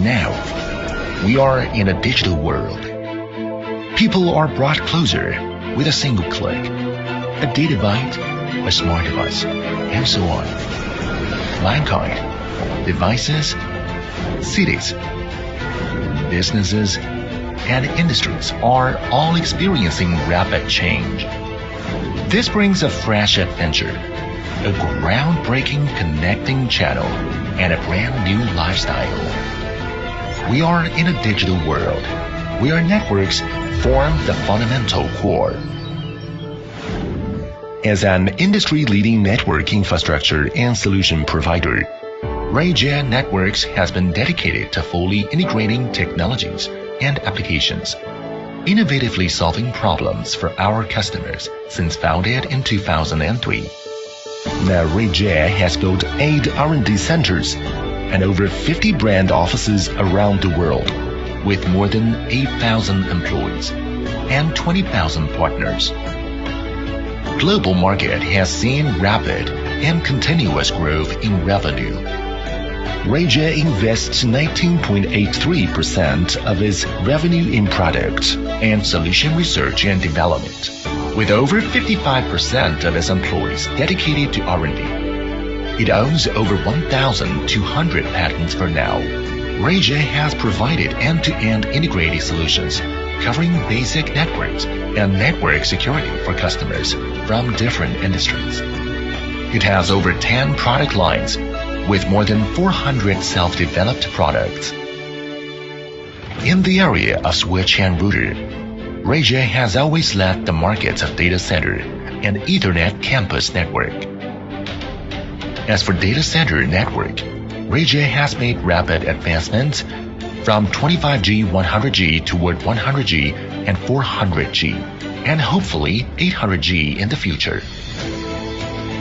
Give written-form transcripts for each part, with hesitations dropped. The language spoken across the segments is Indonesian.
Now, we are in a digital world. People are brought closer with a single click. A data byte, a smart device, and so on. Mankind, devices, cities, businesses, and industries are all experiencing rapid change. This brings a fresh adventure, a groundbreaking connecting channel, and a brand new lifestyle. We are in a digital world where networks form the fundamental core. As an industry-leading network infrastructure and solution provider, RayJet Networks has been dedicated to fully integrating technologies and applications, innovatively solving problems for our customers since founded in 2003. Now RayJet has built 8 R&D centers and over 50 brand offices around the world, with more than 8,000 employees and 20,000 partners. Global market has seen rapid and continuous growth in revenue. RayJet invests 19.83% of its revenue in product and solution research and development, with over 55% of its employees dedicated to R&D. It owns over 1,200 patents for now. RayJet has provided end-to-end integrated solutions covering basic networks and network security for customers from different industries. It has over 10 product lines with more than 400 self-developed products. In the area of switch and router, RayJet has always led the markets of data center and Ethernet campus network. As for data center network, RayJet has made rapid advancements from 25G 100G toward 100G and 400G, and hopefully 800G in the future.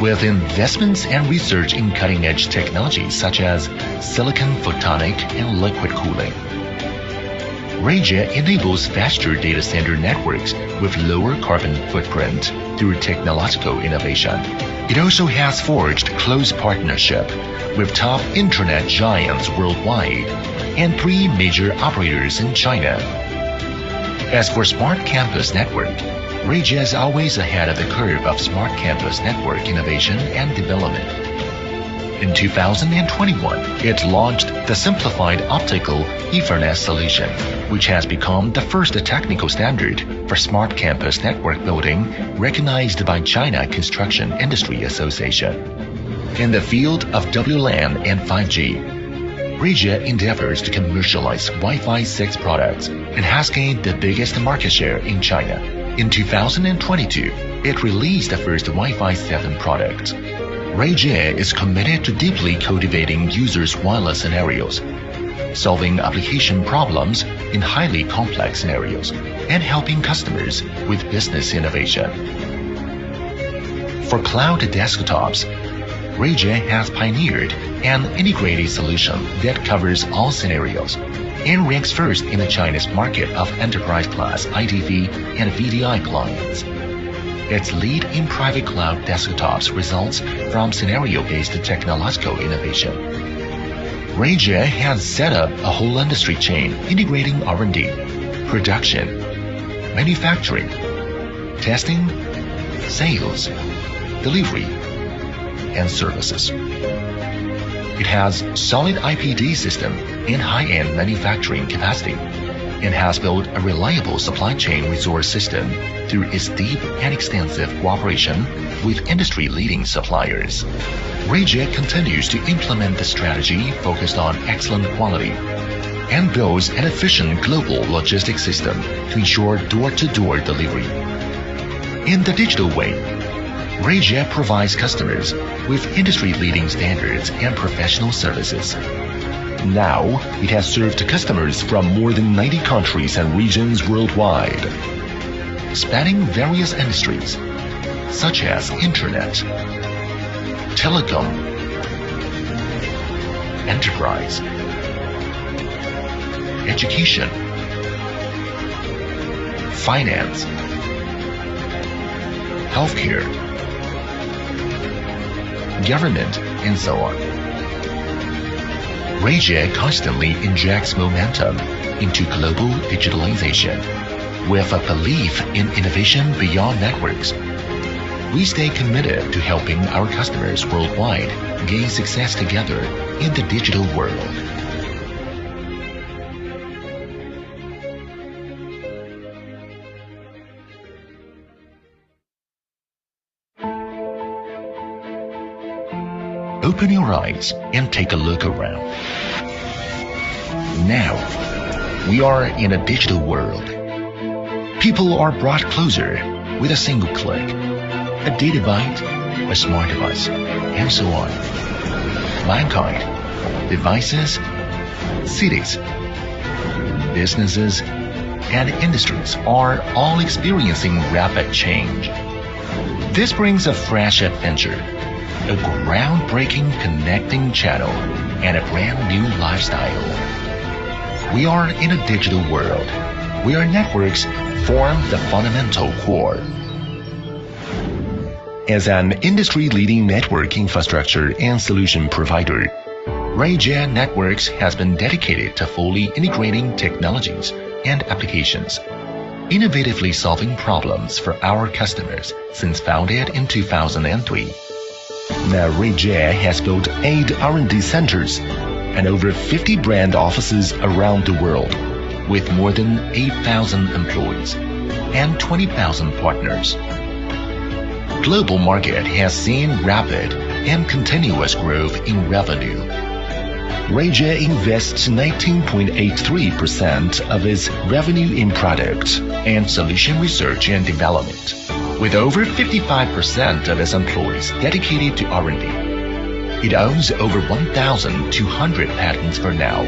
With investments and research in cutting-edge technologies such as silicon photonic and liquid cooling, RayJet enables faster data center networks with lower carbon footprint through technological innovation. It also has forged close partnership with top internet giants worldwide and 3 major operators in China. As for Smart Campus Network, RayJet is always ahead of the curve of smart campus network innovation and development. In 2021, it launched the Simplified Optical Ethernet solution, which has become the first technical standard for smart campus network building recognized by China Construction Industry Association. In the field of WLAN and 5G, RayJet endeavors to commercialize Wi-Fi 6 products and has gained the biggest market share in China. In 2022, it released the first Wi-Fi 7 product. RayJet is committed to deeply cultivating users' wireless scenarios, solving application problems in highly complex scenarios, and helping customers with business innovation. For cloud desktops, RayJet has pioneered an integrated solution that covers all scenarios and ranks first in the Chinese market of enterprise-class ITV and VDI clients. Its lead in private cloud desktops results from scenario-based technological innovation. RayJet has set up a whole industry chain integrating R&D, production, manufacturing, testing, sales, delivery, and services. It has solid IPD system and high-end manufacturing capacity, and has built a reliable supply chain resource system through its deep and extensive cooperation with industry-leading suppliers. RayJet continues to implement the strategy focused on excellent quality and builds an efficient global logistics system to ensure door-to-door delivery. In the digital way, RayJet provides customers with industry-leading standards and professional services. Now, it has served customers from more than 90 countries and regions worldwide, spanning various industries such as internet, telecom, enterprise, education, finance, healthcare, government, and so on. Rayjet constantly injects momentum into global digitalization with a belief in innovation beyond networks. We stay committed to helping our customers worldwide gain success together in the digital world. Open your eyes and take a look around. Now, we are in a digital world. People are brought closer with a single click, a data byte, a smart device, and so on. Mankind, devices, cities, businesses, and industries are all experiencing rapid change. This brings a fresh adventure, a groundbreaking connecting channel, and a brand new lifestyle. We are in a digital world where networks form the fundamental core. As an industry-leading network infrastructure and solution provider, Rayjet Networks has been dedicated to fully integrating technologies and applications, innovatively solving problems for our customers since founded in 2003. Now, Rayjet has built 8 R&D centers and over 50 brand offices around the world, with more than 8,000 employees and 20,000 partners. Global market has seen rapid and continuous growth in revenue. Rayjet invests 19.83% of its revenue in product and solution research and development, with over 55% of its employees dedicated to R&D. It owns over 1,200 patents for now.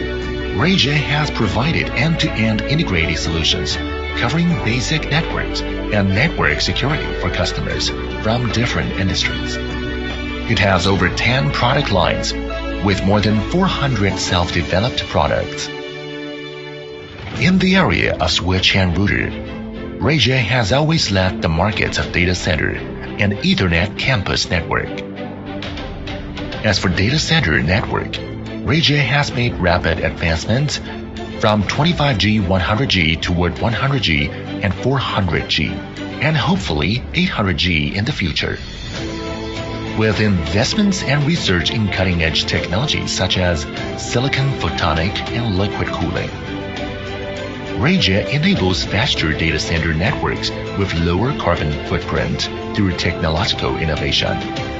Rayjet has provided end-to-end integrated solutions covering basic networks and network security for customers from different industries. It has over 10 product lines with more than 400 self-developed products. In the area of switch and router, Rayjet has always led the markets of data center and Ethernet campus network. As for data center network, Rayjet has made rapid advancements from 25G 100G toward 100G and 400G, and hopefully 800G in the future. With investments and research in cutting-edge technologies such as silicon photonic and liquid cooling, Rayjet enables faster data center networks with lower carbon footprint through technological innovation.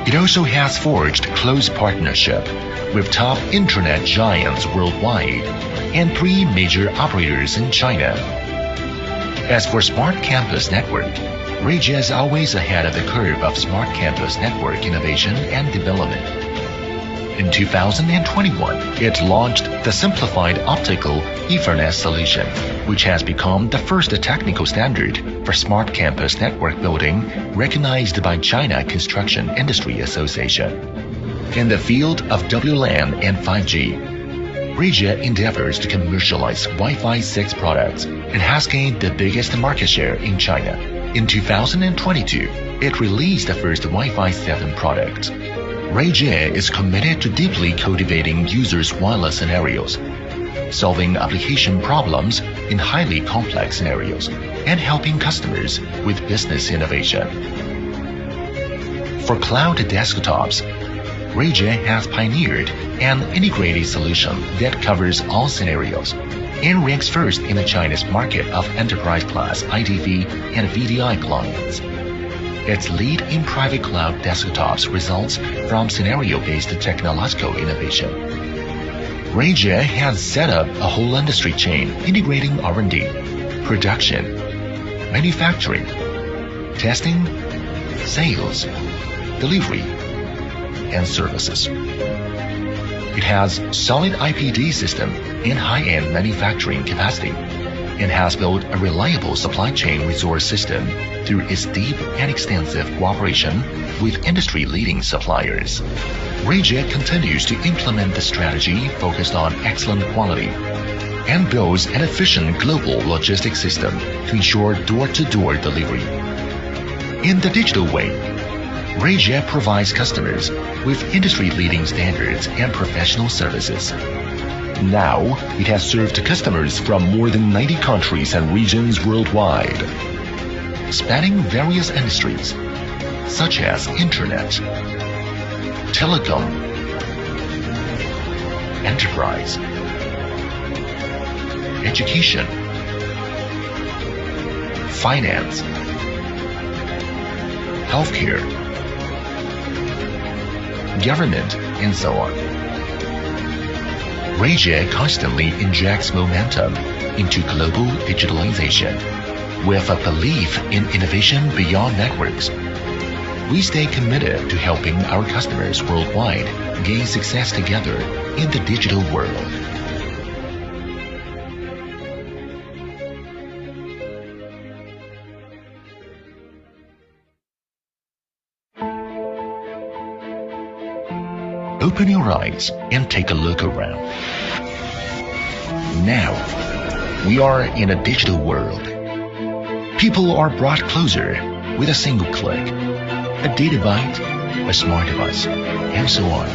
It also has forged close partnership with top internet giants worldwide and 3 major operators in China. As for Smart Campus Network, Rayjet is always ahead of the curve of Smart Campus Network innovation and development. In 2021, it launched the Simplified Optical Ethernet solution, which has become the first technical standard for Smart Campus Network building recognized by China Construction Industry Association. In the field of WLAN and 5G, Rayjet endeavors to commercialize Wi-Fi 6 products and has gained the biggest market share in China. In 2022, it released the first Wi-Fi 7 product. Rayjet is committed to deeply cultivating users' wireless scenarios, solving application problems in highly complex scenarios, and helping customers with business innovation. For cloud desktops, Rayjet has pioneered an integrated solution that covers all scenarios and ranks first in the Chinese market of enterprise-class IDV and VDI clients. Its lead in private cloud desktops results from scenario-based technological innovation. Rayjet has set up a whole industry chain integrating R&D, production, manufacturing, testing, sales, delivery, and services. It has solid IPD system and high-end manufacturing capacity, and has built a reliable supply chain resource system through its deep and extensive cooperation with industry-leading suppliers. Rayjet continues to implement the strategy focused on excellent quality and builds an efficient global logistics system to ensure door-to-door delivery. In the digital way, Rayjet provides customers with industry-leading standards and professional services. Now, it has served customers from more than 90 countries and regions worldwide, spanning various industries such as internet, telecom, enterprise, education, finance, healthcare, government, and so on. Rayjay constantly injects momentum into global digitalization with a belief in innovation beyond networks. We stay committed to helping our customers worldwide gain success together in the digital world. Open your eyes and take a look around. Now, we are in a digital world. People are brought closer with a single click. A data byte, a smart device, and so on.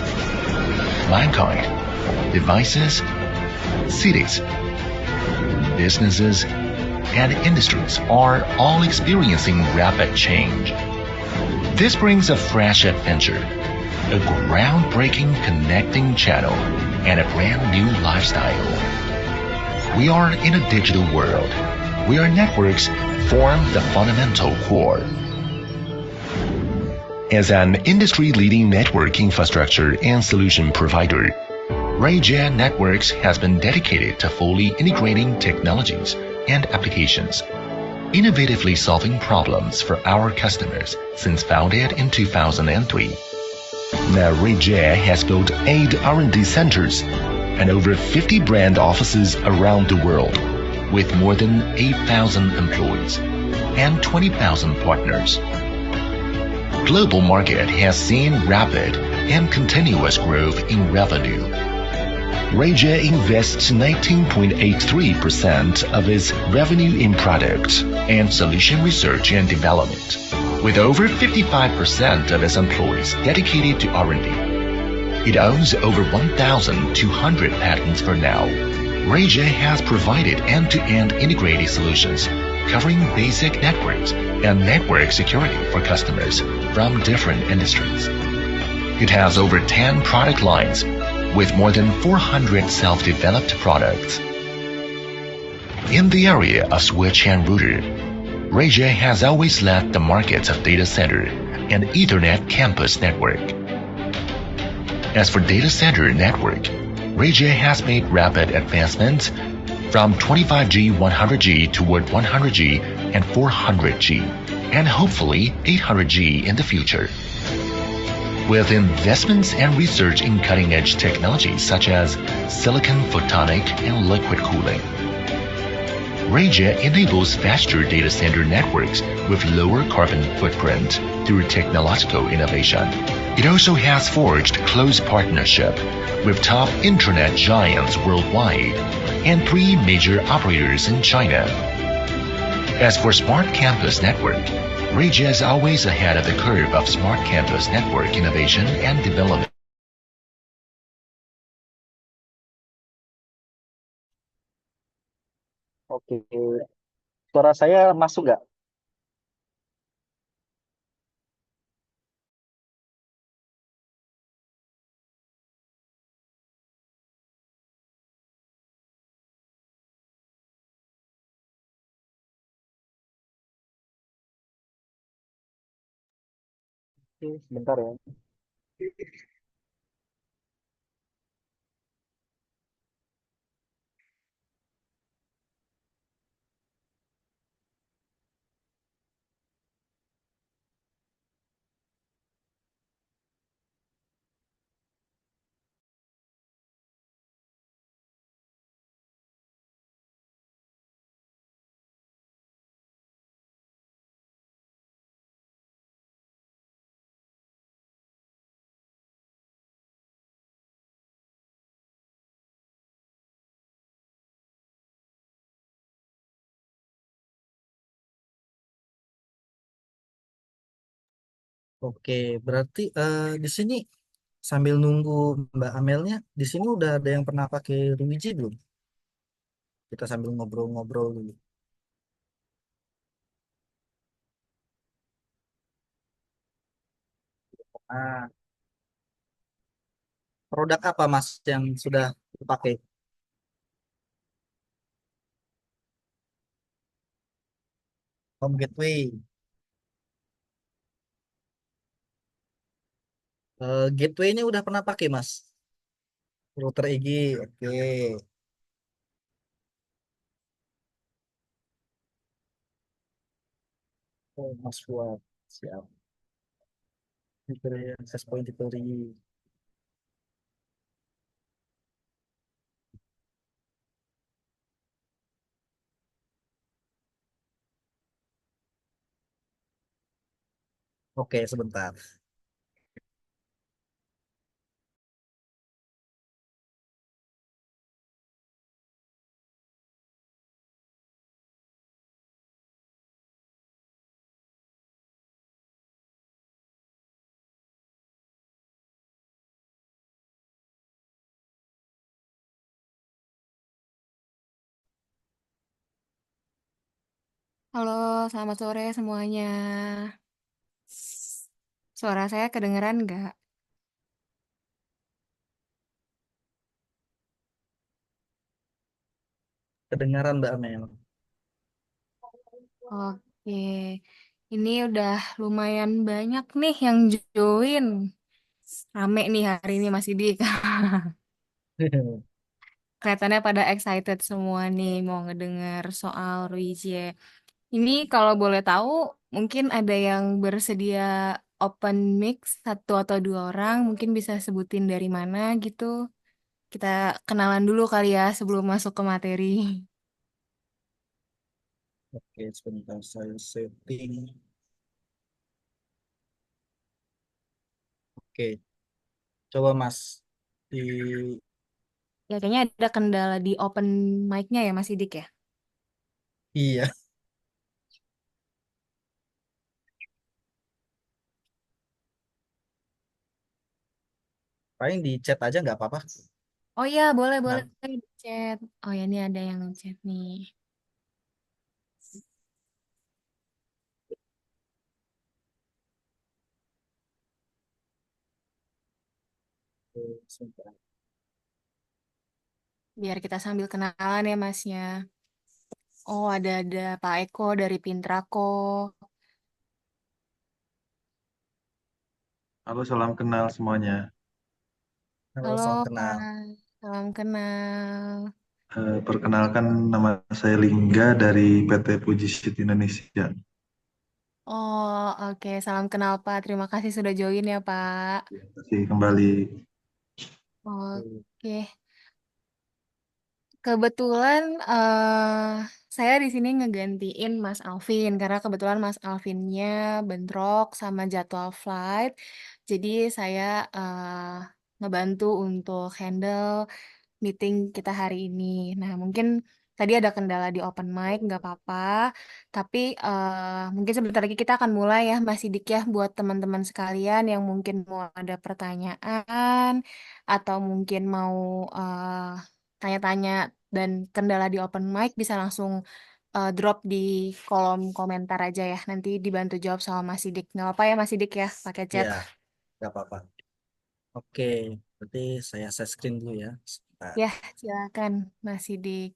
Mankind, devices, cities, businesses, and industries are all experiencing rapid change. This brings a fresh adventure, a groundbreaking connecting channel, and a brand new lifestyle. We are in a digital world where networks form the fundamental core. As an industry-leading network infrastructure and solution provider, Rayjay Networks has been dedicated to fully integrating technologies and applications, innovatively solving problems for our customers since founded in 2003. Now Rayjay has built 8 R&D centers and over 50 brand offices around the world with more than 8,000 employees and 20,000 partners. Global market has seen rapid and continuous growth in revenue. Rayjay invests 19.83% of its revenue in product and solution research and development, with over 55% of its employees dedicated to R&D. It owns over 1,200 patents for now. Rayjay has provided end-to-end integrated solutions covering basic networks and network security for customers from different industries. It has over 10 product lines with more than 400 self-developed products. In the area of switch and router, Rayjay has always led the markets of data center and Ethernet campus network. As for data center network, Rayjay has made rapid advancements from 25G 100G toward 100G and 400G, and hopefully 800G in the future. With investments and research in cutting-edge technologies such as silicon photonic and liquid cooling, Rayjay enables faster data center networks with lower carbon footprint through technological innovation. It also has forged close partnership with top internet giants worldwide and 3 major operators in China. As for Smart Campus Network, Rayjay is always ahead of the curve of Smart Campus Network innovation and development. Oke, suara saya masuk nggak? Oke, sebentar ya. Oke, berarti di sini Sambil nunggu Mbak Amelnya, di sini udah ada yang pernah pakai Luigi belum? Kita sambil ngobrol-ngobrol dulu. Ah, produk apa Mas yang sudah dipakai? Home Gateway. Gateway-nya udah pernah pakai Mas? Router EG, oke. Oh, Mas Fuad, siap. Diberi access point diberi. Oke, sebentar. Halo, selamat sore semuanya. Suara saya kedengeran nggak? Kedengaran Mbak Amel. Oke, ini udah lumayan banyak nih yang join. Rame nih hari ini Mas Sidik. Kelihatannya pada excited semua nih mau ngedenger soal Ruije. Ini kalau boleh tahu, mungkin ada yang bersedia open mic satu atau dua orang, mungkin bisa sebutin dari mana gitu. Kita kenalan dulu kali ya sebelum masuk ke materi. Oke, sebentar saya setting. Oke, coba Mas. Di Ya, kayaknya ada kendala di open mic-nya ya, Mas Sidik ya? iya, paling di chat aja nggak apa-apa. Oh iya, boleh, boleh Nah, di chat. Oh ya, ini ada yang chat nih. sebentar. Biar kita sambil kenalan ya, Masnya. Oh, ada Pak Eko dari Pintrako. Halo, salam kenal semuanya. Halo, Halo, salam Pak. kenal. Salam kenal. Perkenalkan nama saya Lingga dari PT Puji Seed Indonesia. Oh, oke. Salam kenal, Pak. Terima kasih sudah join ya, Pak. Terima kasih kembali. Oke. Kebetulan saya di sini ngegantiin Mas Alvin karena kebetulan Mas Alvinnya bentrok sama jadwal flight. Jadi saya ngebantu untuk handle meeting kita hari ini. Nah, mungkin tadi ada kendala di open mic, nggak apa-apa. Tapi mungkin sebentar lagi kita akan mulai ya, Mas Sidik ya, buat teman-teman sekalian yang mungkin mau ada pertanyaan atau mungkin mau tanya-tanya dan kendala di open mic bisa langsung drop di kolom komentar aja ya. Nanti dibantu jawab sama Mas Sidik. Nggak apa ya Mas Sidik ya, pakai chat. Ya, nggak apa-apa. Oke, berarti saya share screen dulu ya. Sebentar. Ya, silakan Mas Sidik.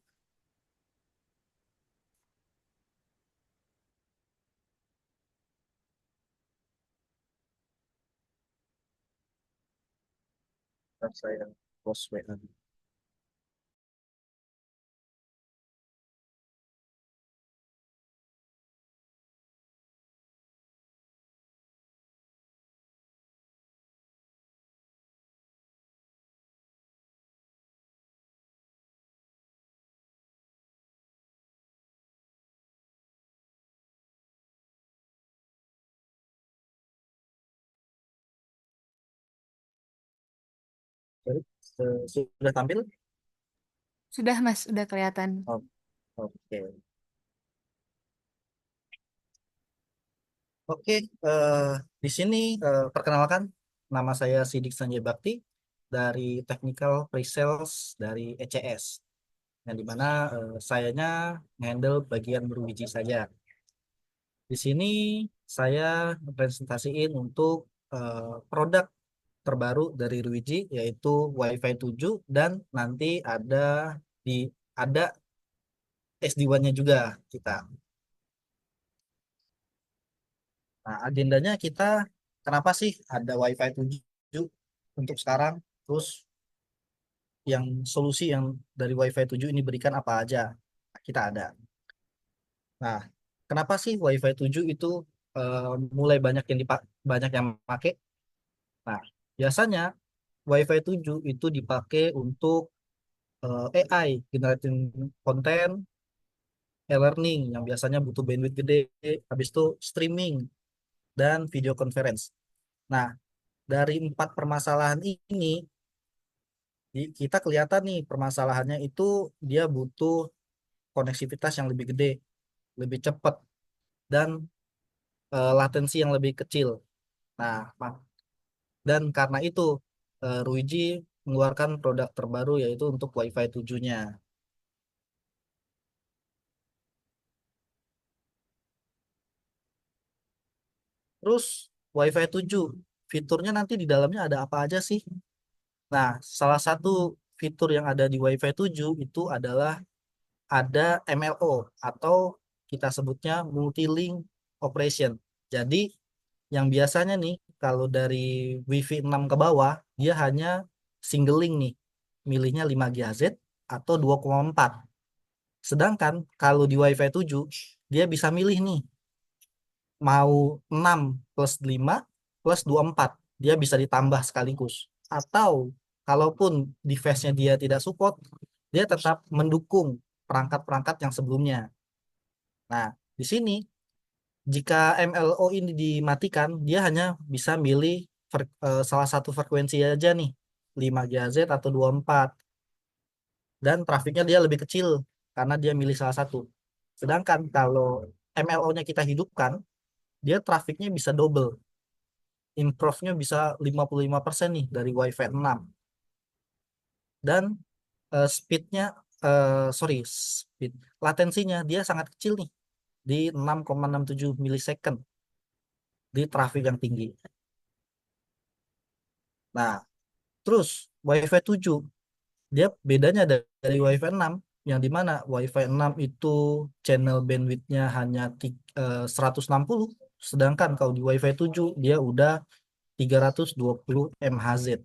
Ntar saya close WA. Sorry, sudah tampil? Sudah Mas, sudah kelihatan. Oh, oke. Oke, di sini perkenalkan nama saya Sidik Sanjay Bakti dari Technical Pre-Sales dari ECS. Yang dimana sayanya handle bagian berwiji saja. Di sini saya presentasiin untuk produk terbaru dari Ruiji yaitu Wi-Fi 7 dan nanti di ada SD-WAN-nya juga kita. Nah, agendanya kita kenapa sih ada Wi-Fi 7 untuk sekarang? Terus yang solusi yang dari Wi-Fi 7 ini berikan apa aja? Kita ada. Nah, kenapa sih Wi-Fi 7 itu eh, mulai banyak yang pakai? Nah, biasanya Wi-Fi 7 itu dipakai untuk AI, generating konten, e-learning yang biasanya butuh bandwidth gede, habis itu streaming dan video conference. Nah, dari 4 permasalahan ini, kita kelihatan nih permasalahannya itu dia butuh koneksivitas yang lebih gede, lebih cepat, dan latensi yang lebih kecil. Nah, dan karena itu Ruiji mengeluarkan produk terbaru yaitu untuk Wi-Fi 7-nya. Terus Wi-Fi 7 fiturnya nanti di dalamnya ada apa aja sih? Nah, salah satu fitur yang ada di Wi-Fi 7 itu adalah ada MLO atau kita sebutnya multi-link operation. Jadi yang biasanya nih kalau dari Wi-Fi 6 ke bawah dia hanya single link nih, milihnya 5 GHz atau 2,4. Sedangkan kalau di Wi-Fi 7 dia bisa milih nih mau 6 plus 5 plus 24. Dia bisa ditambah sekaligus. Atau kalaupun device-nya dia tidak support, dia tetap mendukung perangkat-perangkat yang sebelumnya. Nah, di sini jika MLO ini dimatikan, dia hanya bisa milih salah satu frekuensi aja nih, 5 GHz atau 24. Dan trafiknya dia lebih kecil karena dia milih salah satu. Sedangkan kalau MLO-nya kita hidupkan, dia trafiknya bisa double. Improve-nya bisa 55% nih dari Wi-Fi 6. Dan speed-nya, sorry, speed, latensinya dia sangat kecil nih, di 6,67 milisecond di traffic yang tinggi. Nah, terus Wi-Fi 7, dia bedanya dari Wi-Fi 6, yang dimana Wi-Fi 6 itu channel bandwidth-nya hanya 160, sedangkan kalau di Wi-Fi 7 dia udah 320 MHz.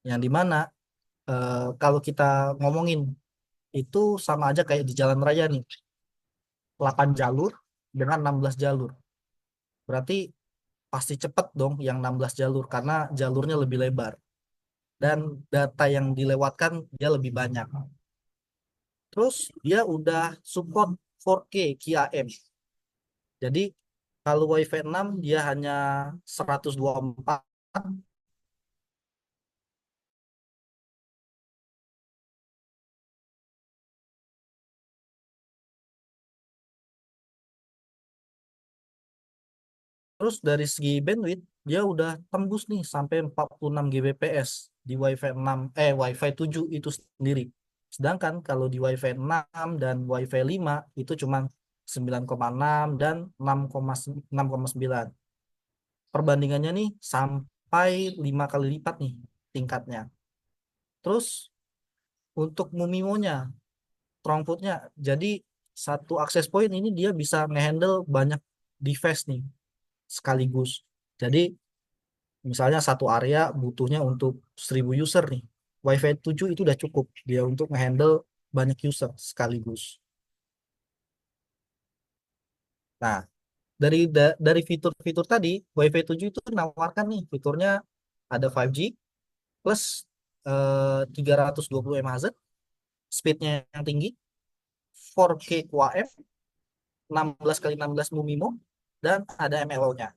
Yang dimana kalau kita ngomongin itu sama aja kayak di jalan raya nih, 8 jalur dengan 16 jalur. Berarti pasti cepat dong yang 16 jalur karena jalurnya lebih lebar. Dan data yang dilewatkan dia lebih banyak. Terus dia udah support 4K QAM. Jadi kalau Wi-Fi 6 dia hanya 124. Terus dari segi bandwidth dia udah tembus nih sampai 46 Gbps di Wi-Fi 6 Wi-Fi 7 itu sendiri. Sedangkan kalau di Wi-Fi 6 dan Wi-Fi 5 itu cuma 9,6 dan 6,9. Perbandingannya nih sampai 5 kali lipat nih tingkatnya. Terus untuk MUMIMO-nya, throughput-nya, jadi satu access point ini dia bisa ngehandle banyak device nih sekaligus. Jadi misalnya satu area butuhnya untuk 1000 user nih. Wi-Fi 7 itu udah cukup dia untuk ngehandle banyak user sekaligus. Nah, dari fitur-fitur tadi, Wi-Fi 7 itu menawarkan nih fiturnya ada 5G plus 320 MHz, speednya yang tinggi, 4K QAM, 16 kali 16 MUMIMO, dan ada MLO-nya.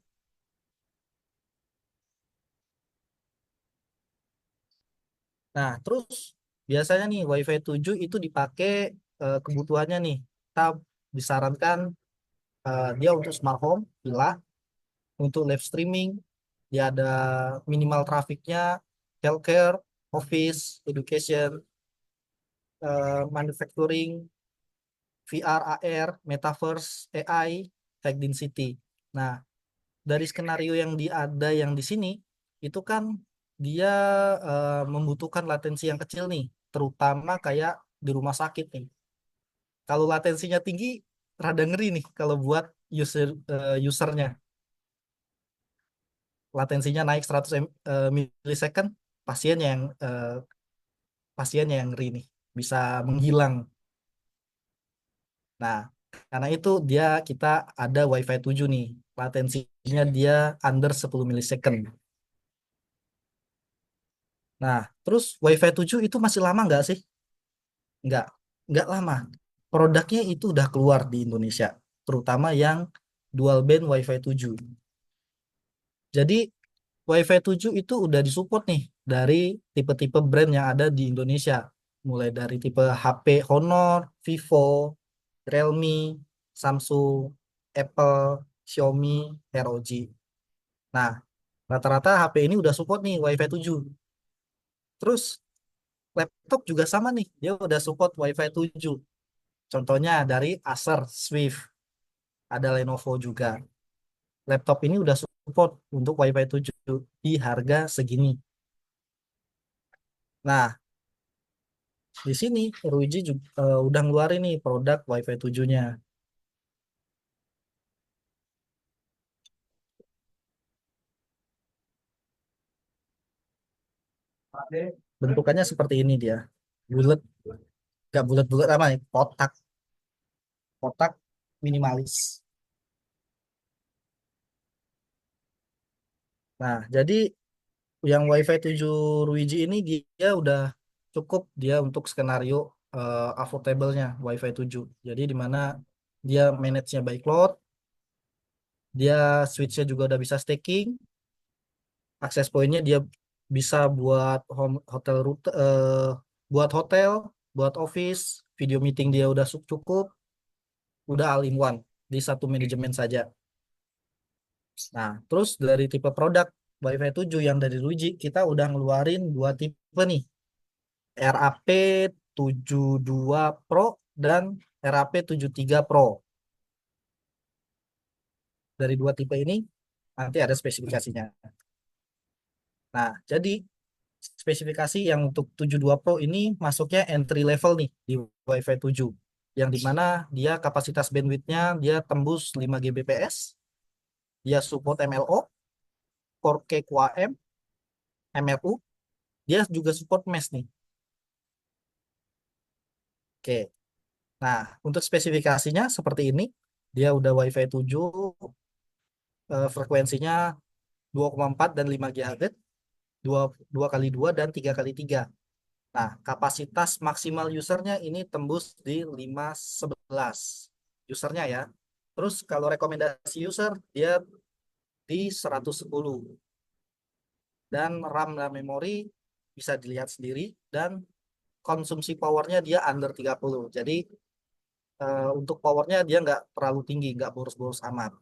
Nah, terus biasanya nih Wi-Fi 7 itu dipakai kebutuhannya nih. Kita disarankan dia untuk smart home, villa, untuk live streaming, Dia ada minimal trafiknya, healthcare, office, education, manufacturing, VR, AR, metaverse, AI, high density. Nah, dari skenario yang ada yang di sini itu kan dia membutuhkan latensi yang kecil nih, terutama kayak di rumah sakit nih. Kalau latensinya tinggi, rada ngeri nih kalau buat usernya. Latensinya naik 100 milisecond, pasiennya yang ngeri nih, bisa menghilang. Nah, karena itu kita ada Wi-Fi 7 nih, latensinya dia under 10 milisecond. Nah, terus Wi-Fi 7 itu masih lama nggak sih? Nggak lama. Produknya itu udah keluar di Indonesia, terutama yang dual band Wi-Fi 7. Jadi Wi-Fi 7 itu udah disupport nih dari tipe-tipe brand yang ada di Indonesia. Mulai dari tipe HP Honor, Vivo, Realme, Samsung, Apple, Xiaomi, ROG. Nah, rata-rata HP ini udah support nih Wi-Fi 7. Terus laptop juga sama nih, dia udah support Wi-Fi 7. Contohnya dari Acer Swift, ada Lenovo juga. Laptop ini udah support untuk Wi-Fi 7 di harga segini. Nah, di sini Ruiji juga udah ngeluarin nih produk Wi-Fi 7-nya. Bentukannya seperti ini dia. Bulat, gak bulat-bulat apa nih? Kotak minimalis. Nah, jadi yang Wi-Fi 7 Ruiji ini dia udah cukup dia untuk skenario affordable-nya Wi-Fi 7. Jadi di mana dia manage-nya by cloud, dia switch-nya juga udah bisa staking, akses point-nya dia bisa buat hotel route, buat hotel, buat office, video meeting dia udah cukup, udah all in one di satu manajemen saja. Nah, terus dari tipe produk Wi-Fi 7 yang dari Ruiji, kita udah ngeluarin 2 tipe nih. RAP 72 Pro dan RAP 73 Pro. Dari 2 tipe ini nanti ada spesifikasinya. Nah, jadi spesifikasi yang untuk 72 Pro ini masuknya entry level nih di Wi-Fi 7. Yang dimana dia kapasitas bandwidth-nya dia tembus 5 Gbps, dia support MLO, 4K QAM, MLU, dia juga support mesh nih. Oke. Nah, untuk spesifikasinya seperti ini. Dia udah Wi-Fi 7, frekuensinya 2,4 dan 5 GHz, 2 kali 2 dan 3 kali 3. Nah, kapasitas maksimal usernya ini tembus di 511 usernya ya. Terus kalau rekomendasi user dia di 110. Dan RAM dan memori bisa dilihat sendiri, dan konsumsi powernya dia under 30. Jadi untuk powernya dia nggak terlalu tinggi, nggak boros-boros amat.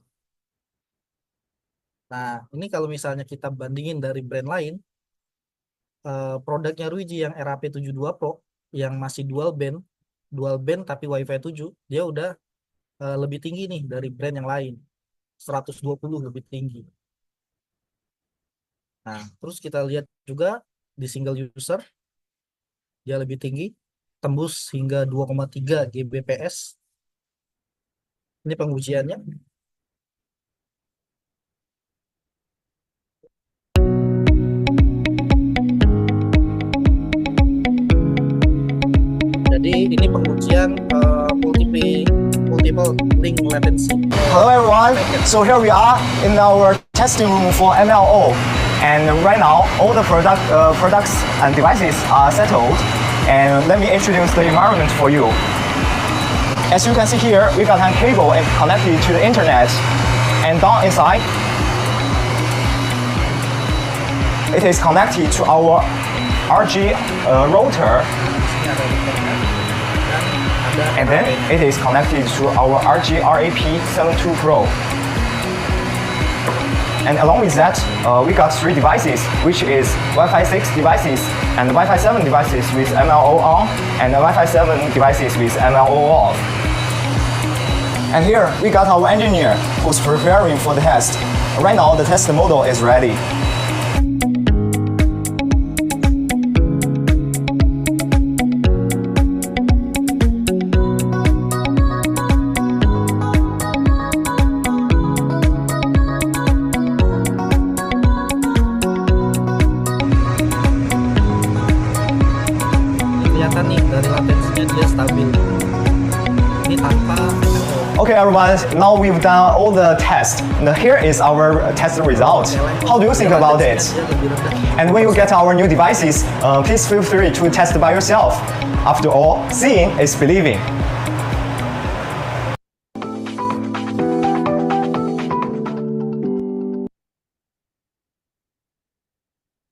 Nah, ini kalau misalnya kita bandingin dari brand lain, produknya Ruiji yang RAP 72 Pro yang masih dual band tapi Wi-Fi 7, dia udah lebih tinggi nih dari brand yang lain. 120 lebih tinggi. Nah, terus kita lihat juga di single user, dia lebih tinggi, tembus hingga 2,3 Gbps. Ini pengujiannya. Jadi ini pengujian multiple link latency. Hello everyone, so here we are in our testing room for MLO, and right now all the products and devices are settled, and let me introduce the environment for you. As you can see here, we got a cable and connected to the internet, and down inside it is connected to our RG router, and then it is connected to our RG RAP 72 Pro. And along with that, we got 3 devices, which is Wi-Fi 6 devices and Wi-Fi 7 devices with MLO on and Wi-Fi 7 devices with MLO off. And here we got our engineer who's preparing for the test. Right now the test model is ready. Kelihatan nih dari latensinya dia stabil. Ini tanpa Okay, everyone, now we've done all the tests. Now here is our test result. How do you think about it? And when you get our new devices, please feel free to test by yourself. After all, seeing is believing.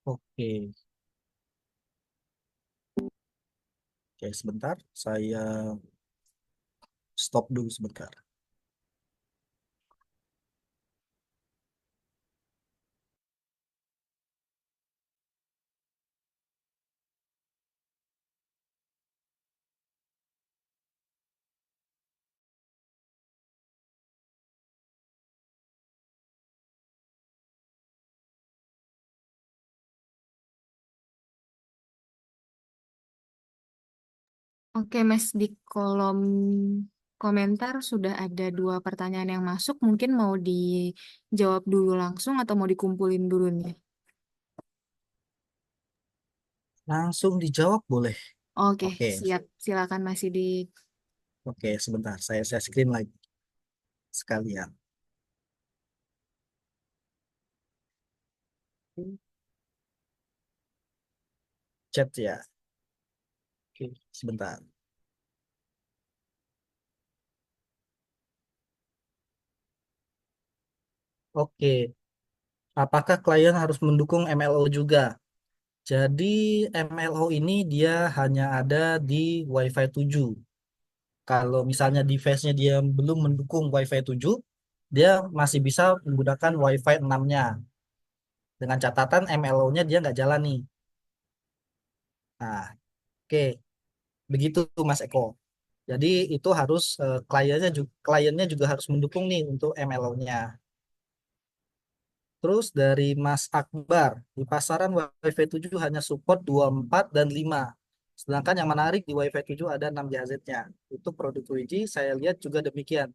Oke. Oke, sebentar. Saya stop dulu sebentar. Oke, Mas, di kolom komentar sudah ada 2 pertanyaan yang masuk. Mungkin mau dijawab dulu langsung atau mau dikumpulin dulu nih? Langsung dijawab boleh. Oke, Oke. siap. Silakan masih di... Oke, sebentar. Saya screen lagi sekalian. Chat ya. Oke, sebentar. Oke. Apakah klien harus mendukung MLO juga? Jadi MLO ini dia hanya ada di Wi-Fi 7. Kalau misalnya device-nya dia belum mendukung Wi-Fi 7, dia masih bisa menggunakan Wi-Fi 6-nya. Dengan catatan MLO-nya dia nggak jalan nih. Nah, oke. Begitu Mas Eko. Jadi itu harus kliennya juga harus mendukung nih untuk MLO-nya. Terus dari Mas Akbar, di pasaran Wi-Fi 7 hanya support 24 dan 5. Sedangkan yang menarik di Wi-Fi 7 ada 6 GHz-nya. Itu produk 2G, saya lihat juga demikian.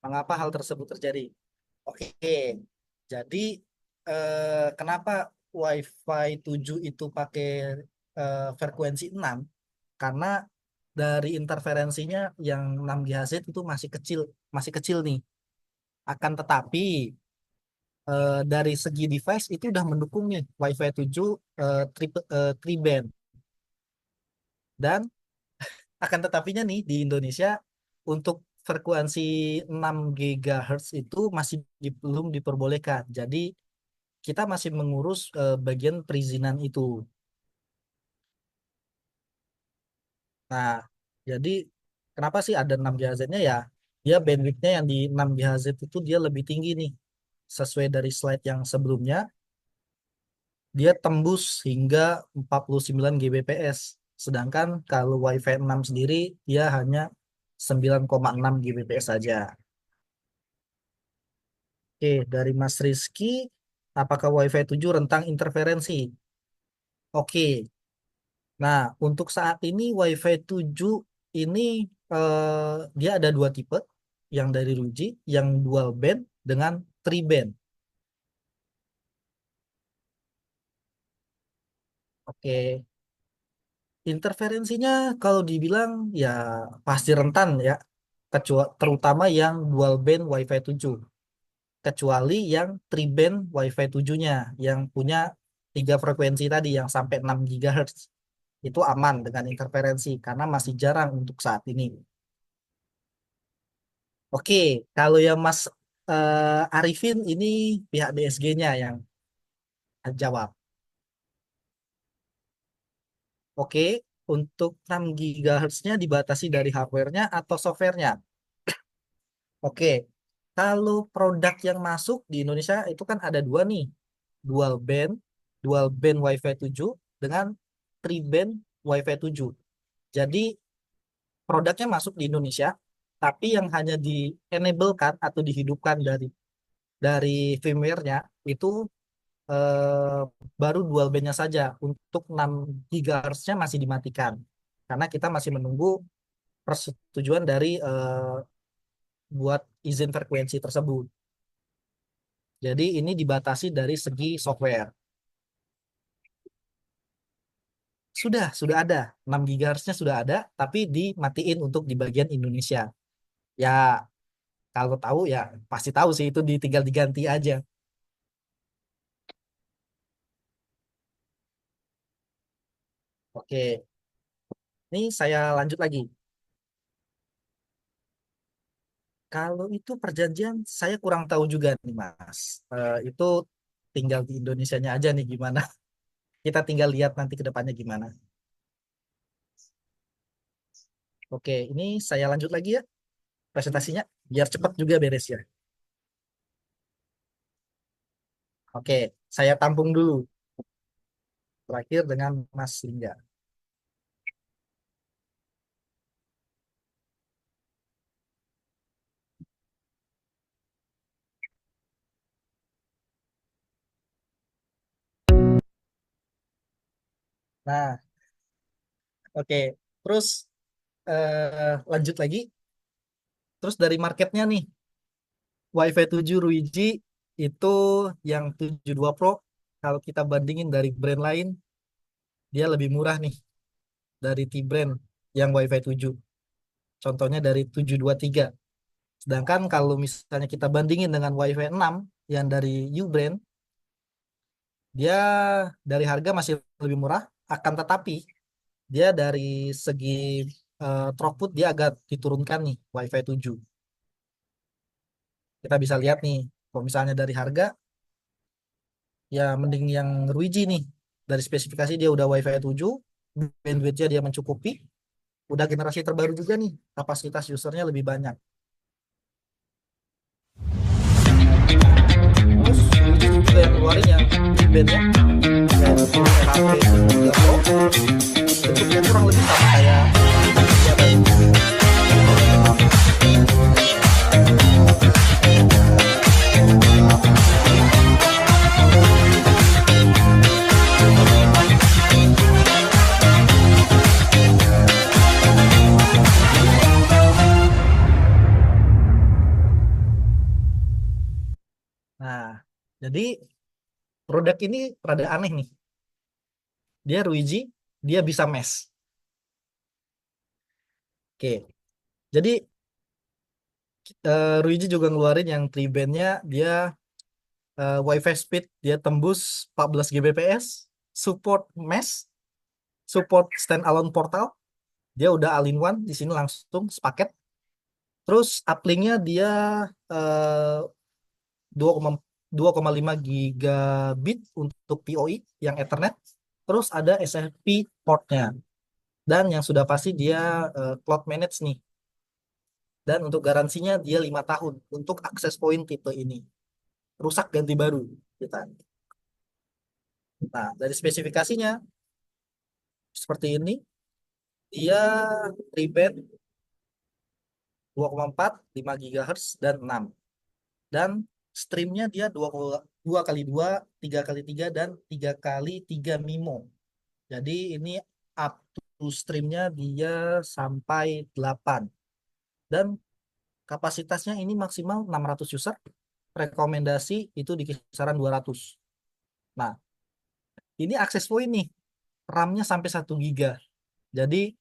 Mengapa hal tersebut terjadi? Oke, jadi kenapa Wi-Fi 7 itu pakai frekuensi 6? Karena dari interferensinya yang 6 GHz itu masih kecil nih. Akan tetapi dari segi device itu udah mendukung nih Wi-Fi 7 tri-band. Dan akan tetapinya nih di Indonesia untuk frekuensi 6 GHz itu masih belum diperbolehkan. Jadi kita masih mengurus bagian perizinan itu. Nah, jadi kenapa sih ada 6 GHz-nya ya? Dia bandwidth-nya yang di 6 GHz itu dia lebih tinggi nih. Sesuai dari slide yang sebelumnya, dia tembus hingga 49 Gbps. Sedangkan kalau Wi-Fi 6 sendiri, dia hanya 9,6 Gbps saja. Oke, dari Mas Rizky, apakah Wi-Fi 7 rentang interferensi? Oke, nah untuk saat ini Wi-Fi 7 ini dia ada 2 tipe, yang dari Ruji, yang dual band dengan three band. Oke, interferensinya kalau dibilang ya pasti rentan ya, terutama yang dual band Wi-Fi 7. Kecuali yang three band Wi-Fi 7-nya yang punya 3 frekuensi tadi yang sampai 6 GHz. Itu aman dengan interferensi karena masih jarang untuk saat ini. Oke, kalau yang Mas Arifin ini pihak DSG-nya yang jawab. Oke, untuk 6 GHz-nya dibatasi dari hardware-nya atau software-nya? Oke, Kalau produk yang masuk di Indonesia itu kan ada dua nih, dual band Wi-Fi 7 dengan tri-band Wi-Fi 7. Jadi produknya masuk di Indonesia, tapi yang hanya di-enablekan atau dihidupkan dari firmware-nya itu baru dual band-nya saja. Untuk 6 GHz-nya masih dimatikan karena kita masih menunggu persetujuan dari buat izin frekuensi tersebut. Jadi ini dibatasi dari segi software. Sudah ada 6 GHz-nya sudah ada, tapi dimatiin untuk di bagian Indonesia. Ya kalau tahu ya pasti tahu sih, itu tinggal diganti aja. Oke, ini saya lanjut lagi. Kalau itu perjanjian saya kurang tahu juga nih Mas. Itu tinggal di Indonesianya aja nih gimana. Kita tinggal lihat nanti ke depannya gimana. Oke, ini saya lanjut lagi ya presentasinya biar cepat juga beres ya. Oke, saya tampung dulu. Terakhir dengan Mas Lingga. Nah, oke. Terus lanjut lagi. Terus dari marketnya nih, Wi-Fi 7 Ruiji itu yang 72 Pro, kalau kita bandingin dari brand lain, dia lebih murah nih dari T-brand yang Wi-Fi 7. Contohnya dari 723. Sedangkan kalau misalnya kita bandingin dengan Wi-Fi 6 yang dari U-brand, dia dari harga masih lebih murah, akan tetapi dia dari segi throughput dia agak diturunkan nih Wi-Fi 7. Kita bisa lihat nih, kalau misalnya dari harga, ya mending yang Ruiji nih. Dari spesifikasi dia udah Wi-Fi 7, bandwidth-nya dia mencukupi, udah generasi terbaru juga nih, kapasitas usernya lebih banyak. Terus Ruiji juga yang keluarin yang bandnya, yaitu RHP 3 Pro, bentuknya kurang lebih sama kayak Nah, jadi produk ini rada aneh nih. Dia Ruiji, dia bisa mesh. Oke, jadi Ruiji juga ngeluarin yang tri-band-nya, dia Wi-Fi speed dia tembus 14 Gbps, support mesh, support standalone portal, dia udah all-in-one di sini langsung sepaket. Terus uplink-nya dia 2,5 gigabit untuk PoE yang Ethernet. Terus ada SFP port-nya. Dan yang sudah pasti dia cloud manage nih. Dan untuk garansinya dia 5 tahun untuk access point tipe ini. Rusak ganti baru kita. Nah, dari spesifikasinya seperti ini. Dia tri-band 2,4, 5 GHz dan 6. Dan streamnya dia 2x2, 3x3 dan 3x3 MIMO. Jadi ini up to streamnya dia sampai 8. Dan kapasitasnya ini maksimal 600 user. Rekomendasi itu di kisaran 200. Nah, ini access point nih. RAM-nya sampai 1 GB. Jadi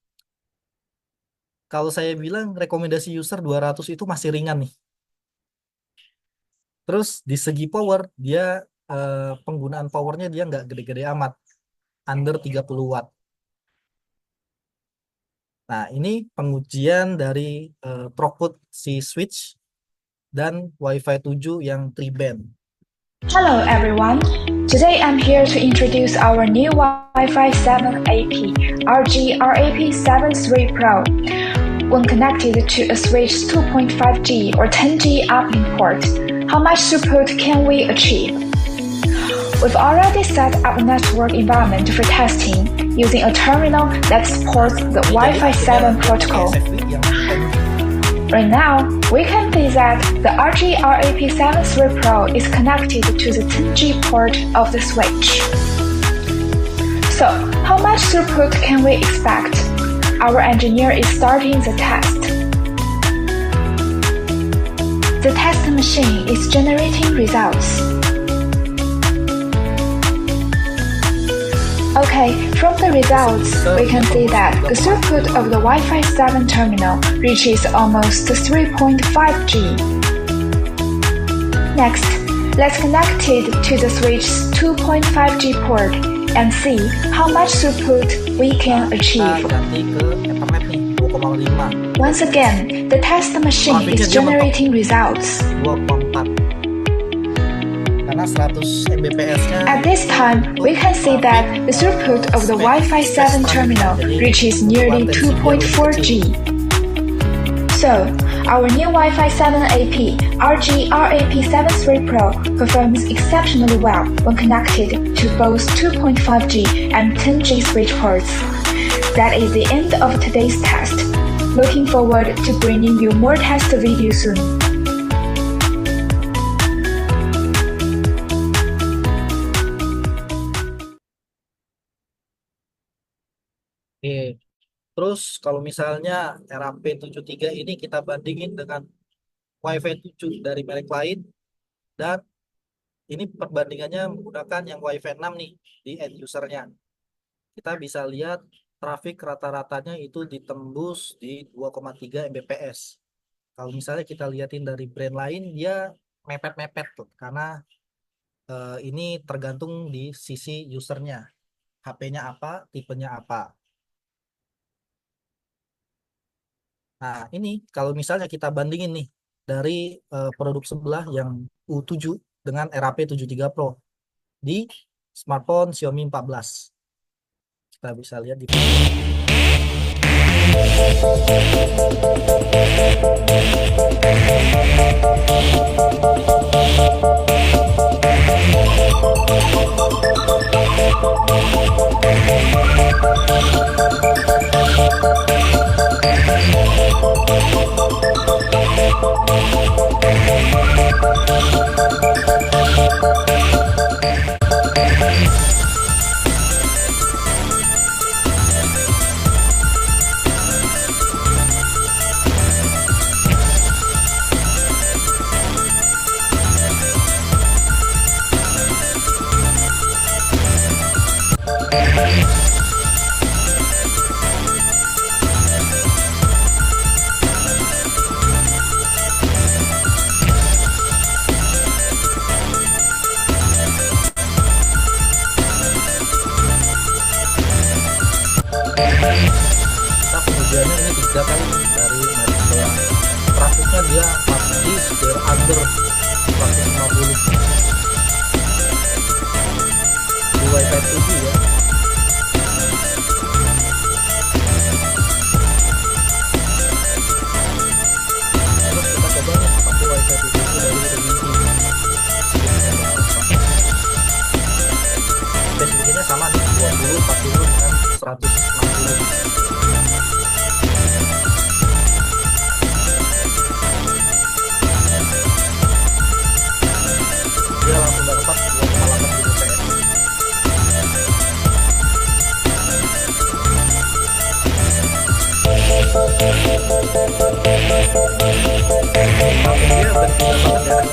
kalau saya bilang rekomendasi user 200 itu masih ringan nih. Terus di segi power, dia penggunaan powernya dia nggak gede-gede amat. Under 30 watt. Nah, ini pengujian dari throughput si switch dan Wi-Fi 7 yang tri-band. Hello everyone. Today I'm here to introduce our new Wi-Fi 7 AP, RG RAP 73 Pro. when connected to a switch 2.5G or 10G uplink port. How much throughput can we achieve? We've already set up a network environment for testing using a terminal that supports the Wi-Fi 7 protocol. Right now, we can see that the RG-RAP73 Pro is connected to the 10G port of the switch. So, how much throughput can we expect? Our engineer is starting the test. The test machine is generating results. Okay, from the results, we can see that the throughput of the Wi-Fi 7 terminal reaches almost 3.5G. Next, let's connect it to the switch's 2.5G port and see how much throughput we can achieve. Once again, the test machine is generating results. 2,4 karena 100 Mbps-nya. At this time, we can see that the throughput of the Wi-Fi 7 terminal reaches nearly 2.4G. So, our new Wi-Fi 7 AP RG-RAP73 Pro performs exceptionally well when connected to both 2.5G and 10G switch ports. That is the end of today's test. Looking forward to bringing you more test videos soon. Oke. Terus kalau misalnya RAP73 ini kita bandingin dengan Wi-Fi 7 dari merek lain, dan ini perbandingannya menggunakan yang Wi-Fi 6 nih di end usernya. Kita bisa lihat trafik rata-ratanya itu ditembus di 2,3 Mbps. Kalau misalnya kita liatin dari brand lain, dia mepet-mepet tuh, karena ini tergantung di sisi usernya. HP-nya apa, tipenya apa. Nah, ini kalau misalnya kita bandingin nih dari produk sebelah yang U7 dengan RAP73 Pro di smartphone Xiaomi 14. Kita bisa lihat di kita pengujiannya ini 3 kali dari merek sebelah. Trafiknya dia masih sekitar under 150 di Wi-Fi 7 ya. Terus kita coba nih pakai Wi-Fi 7 dari Redmi. Spesifikasinya sama nih, 20, 40 dengan 160. Dia langsung dapat 2,8 Gbps. Tapi dia berbeda banget ya.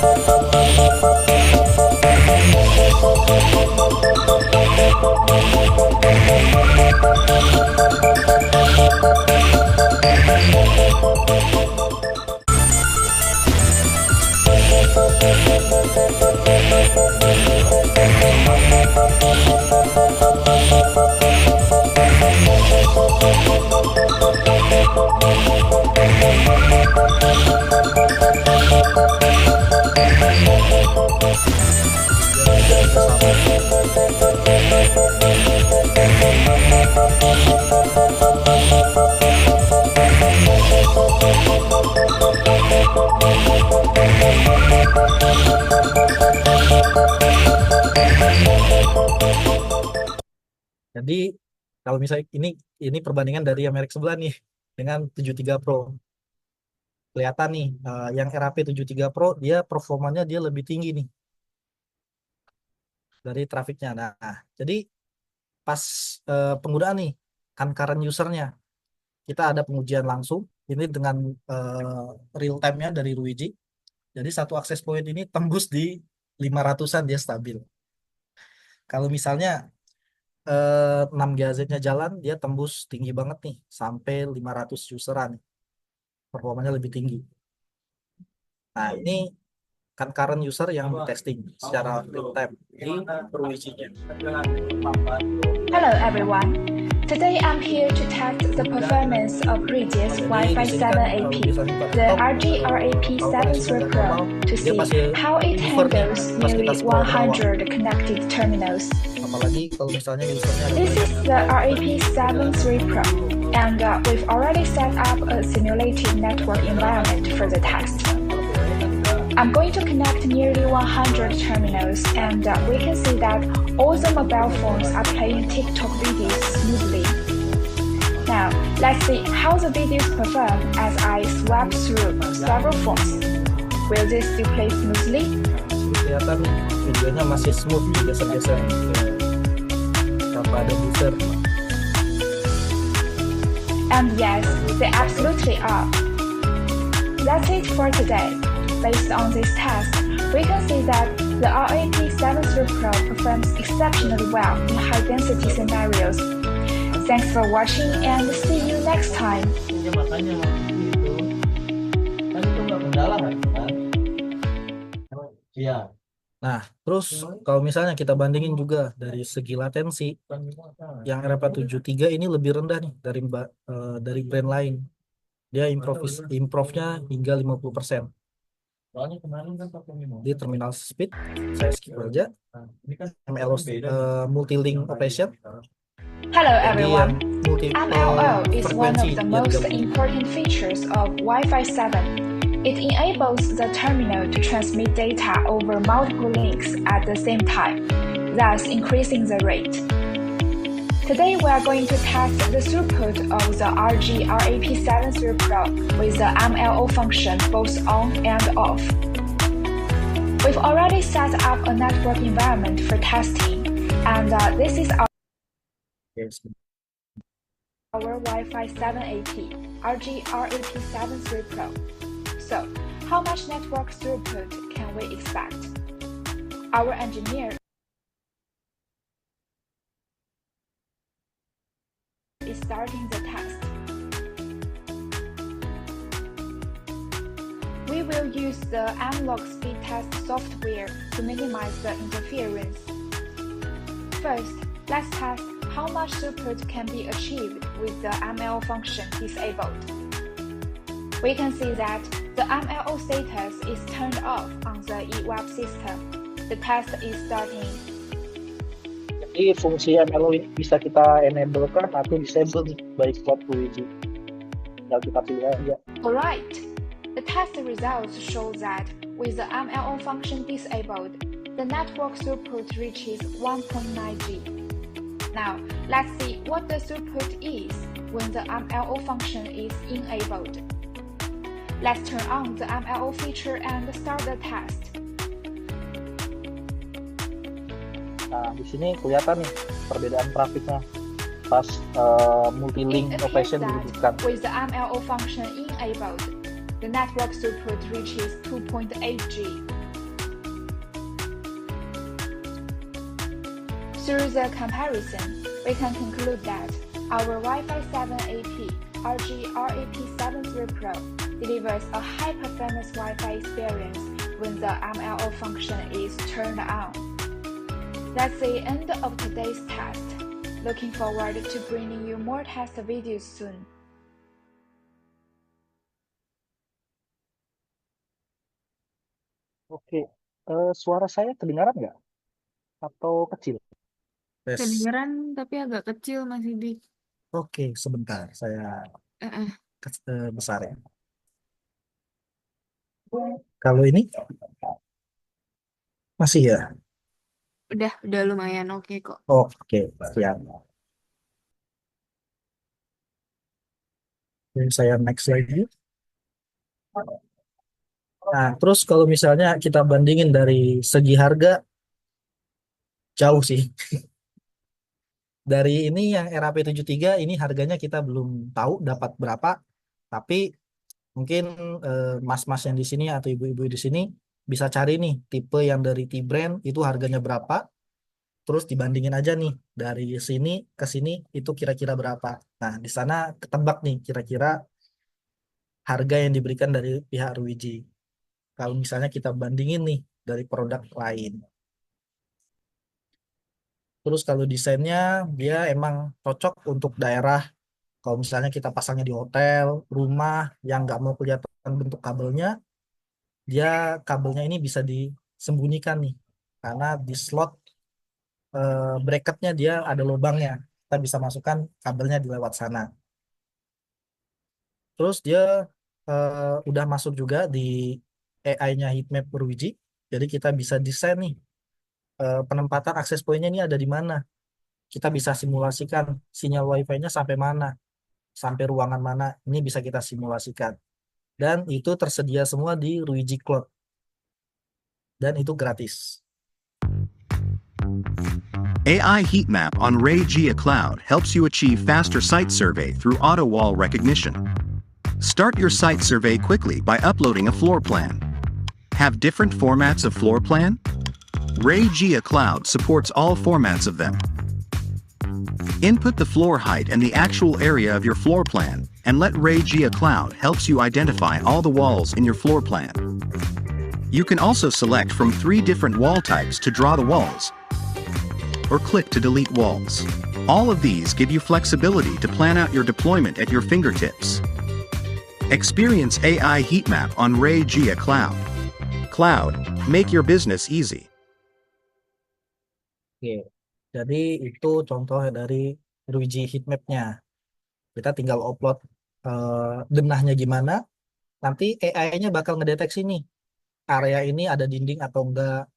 Jadi kalau misalnya ini perbandingan dari yang merek sebelah nih dengan 73 Pro. Kelihatan nih yang RAP 73 Pro dia performanya dia lebih tinggi nih dari trafiknya. Nah, jadi pas penggunaan nih concurrent usernya kita ada pengujian langsung ini dengan real time-nya dari Luigi. Jadi satu akses point ini tembus di 500-an dia stabil. Kalau misalnya 6 GHz-nya jalan, dia tembus tinggi banget nih, sampai 500 useran. Performanya lebih tinggi. Nah, ini kan current user yang di testing secara real time di Luigi-nya. Hello everyone. Today I'm here to test the performance of Regis Wi-Fi 7 AP, the RG-RAP 7 Pro, to see how it handles nearly 100 connected terminals. Apalagi kalau misalnya usernya ada This is the RAP 7 Pro, and we've already set up a simulated network environment for the test. I'm going to connect nearly 100 terminals, and we can see that all the mobile phones are playing TikTok videos smoothly. Now, let's see how the videos perform as I swap through several phones. Will this still play smoothly? kelihatan videonya masih smooth, geser-geser tanpa ada buffer. And yes, they absolutely are. That's it for today. Based on this test, we can see that the RAP 7 Pro performs exceptionally well in high-density scenarios. Thanks for watching and see you next time. Makanya itu kan itu nggak mendalam kan? Iya. Nah, terus kalau misalnya kita bandingin juga dari segi latensi, yang RP73 ini lebih rendah nih dari brand lain. Dia improve-nya hingga 50%. Di terminal speed, saya skip aja. MLO multi-link operation. Hello Jadi yang everyone. MLO is one of the most important features of Wi-Fi 7. It enables the terminal to transmit data over multiple links at the same time, thus increasing the rate. Today we are going to test the throughput of the RG-RAP 7 Pro with the MLO function both on and off. We've already set up a network environment for testing, and this is our Wi-Fi 7 AP, RG-RAP 7 Pro. So, how much network throughput can we expect? Our engineer is starting the test. We will use the analog speed test software to minimize the interference. First, let's test how much throughput can be achieved with the MLO function disabled. We can see that the MLO status is turned off on the eWeb system. The test is starting. Jadi fungsi MLO ini bisa kita enable kan atau disable nih baik buat Luigi. Tinggal kita pilih aja. Alright, the test results show that with the MLO function disabled, the network throughput reaches 1.9G. Now, let's see what the throughput is when the MLO function is enabled. Let's turn on the MLO feature and start the test. Nah, di sini kelihatan nih perbedaan trafiknya pas multi-link It operation appears dihidupkan. that with the MLO function enabled, the network throughput reaches 2.8G. Through the comparison, we can conclude that our Wi-Fi 7 AP RG-RAP 7 Pro delivers a high-performance Wi-Fi experience when the MLO function is turned on. That's the end of today's test. Looking forward to bringing you more test videos soon. Oke, suara saya kedengaran nggak? Atau kecil? Tes. Kedengeran tapi agak kecil Mas Sidik. Oke, sebentar saya besar ya. Kalau ini masih ya? Udah lumayan oke kok. Oke, siap. Jadi saya next lagi. Nah, terus kalau misalnya kita bandingin dari segi harga, jauh sih. Dari ini yang RAP73 ini harganya kita belum tahu dapat berapa, tapi mungkin mas-mas yang di sini atau ibu-ibu di sini bisa cari nih tipe yang dari T-Brand itu harganya berapa, terus dibandingin aja nih dari sini ke sini itu kira-kira berapa. Nah, di sana ketebak nih kira-kira harga yang diberikan dari pihak Ruiji. Kalau misalnya kita bandingin nih dari produk lain. Terus kalau desainnya dia emang cocok untuk daerah. Kalau misalnya kita pasangnya di hotel, rumah yang nggak mau kelihatan bentuk kabelnya, dia kabelnya ini bisa disembunyikan nih. Karena di slot bracketnya dia ada lubangnya. Kita bisa masukkan kabelnya di lewat sana. Terus dia udah masuk juga di AI-nya Heatmap Berwiji. Jadi kita bisa desain nih penempatan akses pointnya ini ada di mana. Kita bisa simulasikan sinyal WiFi-nya sampai mana, sampai ruangan mana. Ini bisa kita simulasikan. Dan itu tersedia semua di Ruiji Cloud. Dan itu gratis. AI Heatmap on Ray Gia Cloud helps you achieve faster site survey through auto wall recognition. Start your site survey quickly by uploading a floor plan. Have different formats of floor plan? Ray Gia Cloud supports all formats of them. Input the floor height and the actual area of your floor plan, and let Ray Gia Cloud helps you identify all the walls in your floor plan. You can also select from 3 different wall types to draw the walls, or click to delete walls. All of these give you flexibility to plan out your deployment at your fingertips. Experience AI Heatmap on Ray Gia Cloud. Cloud, make your business easy. Oke, jadi itu contoh dari Ruiji Heatmap-nya. Kita tinggal upload denahnya gimana, nanti AI-nya bakal ngedeteksi nih, area ini ada dinding atau enggak.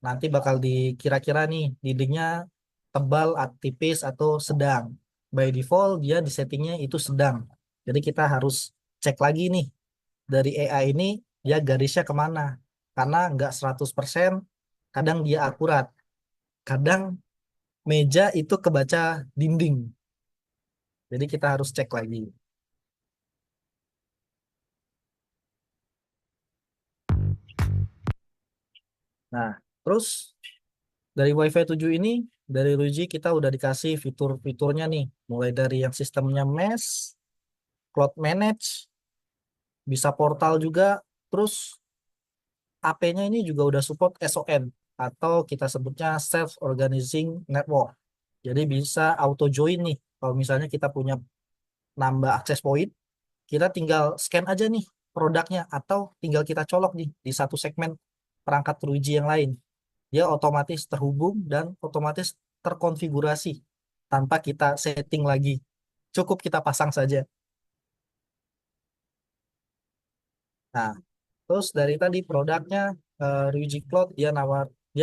Nanti bakal dikira-kira nih, dindingnya tebal, tipis, atau sedang. By default, dia di settingnya itu sedang. Jadi kita harus cek lagi nih, dari AI ini, dia garisnya kemana. Karena nggak 100%, kadang dia akurat. Kadang meja itu kebaca dinding. Jadi kita harus cek lagi. Nah, terus dari Wi-Fi 7 ini, dari Ruiji kita udah dikasih fitur-fiturnya nih. Mulai dari yang sistemnya mesh, cloud manage, bisa portal juga. Terus AP-nya ini juga udah support SON atau kita sebutnya self-organizing network. Jadi bisa auto join nih. Kalau misalnya kita punya nambah akses point, kita tinggal scan aja nih produknya atau tinggal kita colok nih di satu segmen perangkat Ruiji yang lain. Dia otomatis terhubung dan otomatis terkonfigurasi tanpa kita setting lagi. Cukup kita pasang saja. Nah, terus dari tadi produknya Ruiji Cloud dia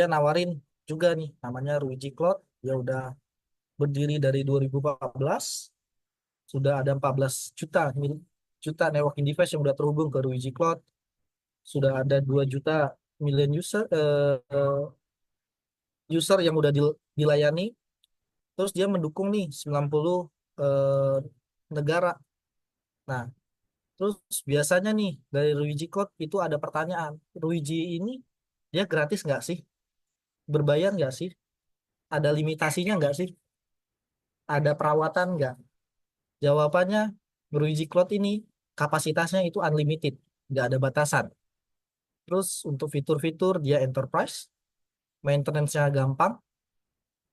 nawarin juga nih namanya Ruiji Cloud. Dia udah berdiri dari 2014, sudah ada 14 juta networking device yang udah terhubung ke Ruiji Cloud. Sudah ada 2 juta million user yang udah dilayani. Terus dia mendukung nih 90 negara. Nah, terus biasanya nih dari Ruiji Cloud itu ada pertanyaan, Ruiji ini dia gratis nggak sih? Berbayar nggak sih? Ada limitasinya nggak sih? Ada perawatan nggak? Jawabannya, Ruiji Cloud ini kapasitasnya itu unlimited, nggak ada batasan. Terus untuk fitur-fitur dia enterprise, maintenance-nya gampang,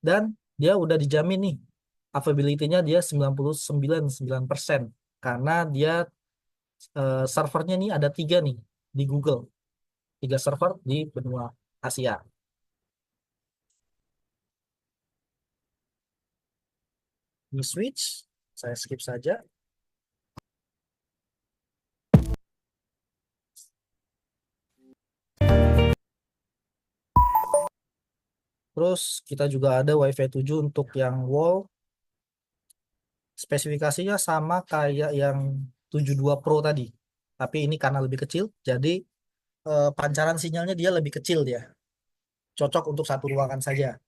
dan dia udah dijamin nih, availability-nya dia 99,9% karena dia servernya nih ada 3 nih di Google, 3 server di benua Asia. Di switch, saya skip saja. Terus kita juga ada Wi-Fi 7 untuk yang wall. spesifikasinya sama kayak yang 72 Pro tadi. Tapi ini karena lebih kecil, jadi pancaran sinyalnya dia lebih kecil dia. Cocok untuk satu ruangan saja.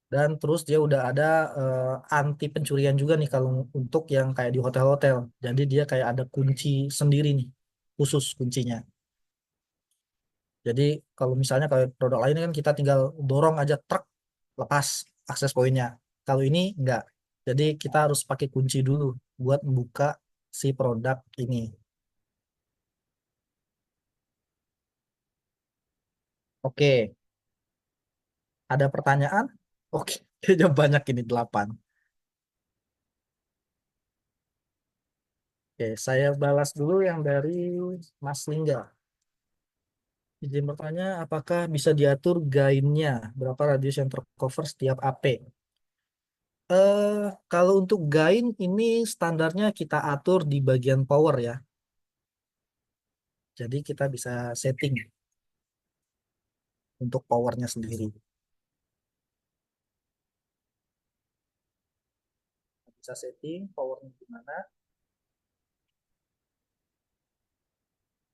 Dan terus dia udah ada anti pencurian juga nih kalau untuk yang kayak di hotel-hotel. Jadi dia kayak ada kunci sendiri nih, khusus kuncinya. Jadi kalau misalnya kayak produk lain kan kita tinggal dorong aja truk lepas akses poinnya. Kalau ini enggak. Jadi kita harus pakai kunci dulu buat membuka si produk ini. Oke, ada pertanyaan? Oke, kayaknya banyak ini 8. Oke, saya balas dulu yang dari Mas Lingga. Izin bertanya, apakah bisa diatur gainnya? Berapa radius yang tercover setiap AP? Kalau untuk gain ini standarnya kita atur di bagian power ya. Jadi kita bisa setting untuk powernya sendiri. Bisa setting powernya gimana,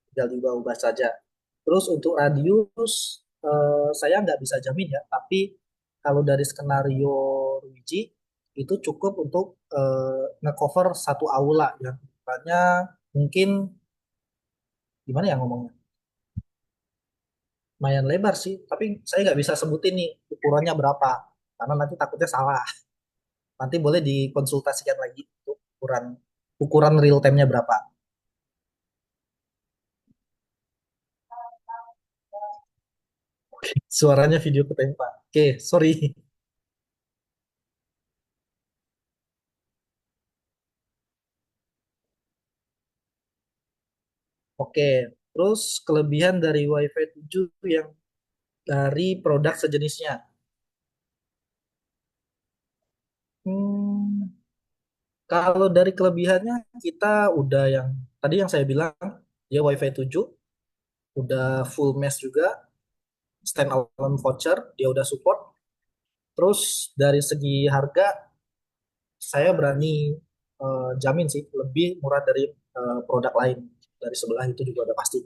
tinggal diubah-ubah saja. Terus untuk radius, saya nggak bisa jamin ya, tapi kalau dari skenario Luigi, itu cukup untuk ngecover satu aula yang ukurannya mungkin gimana ya ngomongnya, lumayan lebar sih, tapi saya nggak bisa sebutin nih ukurannya berapa, karena nanti takutnya salah. Nanti boleh dikonsultasikan lagi untuk ukuran ukuran real time-nya berapa. Suaranya video ketempa. Oke, sorry. Oke, terus kelebihan dari WiFi 7 yang dari produk sejenisnya. Hmm, kalau dari kelebihannya kita udah yang tadi yang saya bilang, dia WiFi 7, udah full mesh juga, standalone voucher, dia udah support. Terus dari segi harga, saya berani jamin sih lebih murah dari produk lain. Dari sebelah itu juga udah pasti.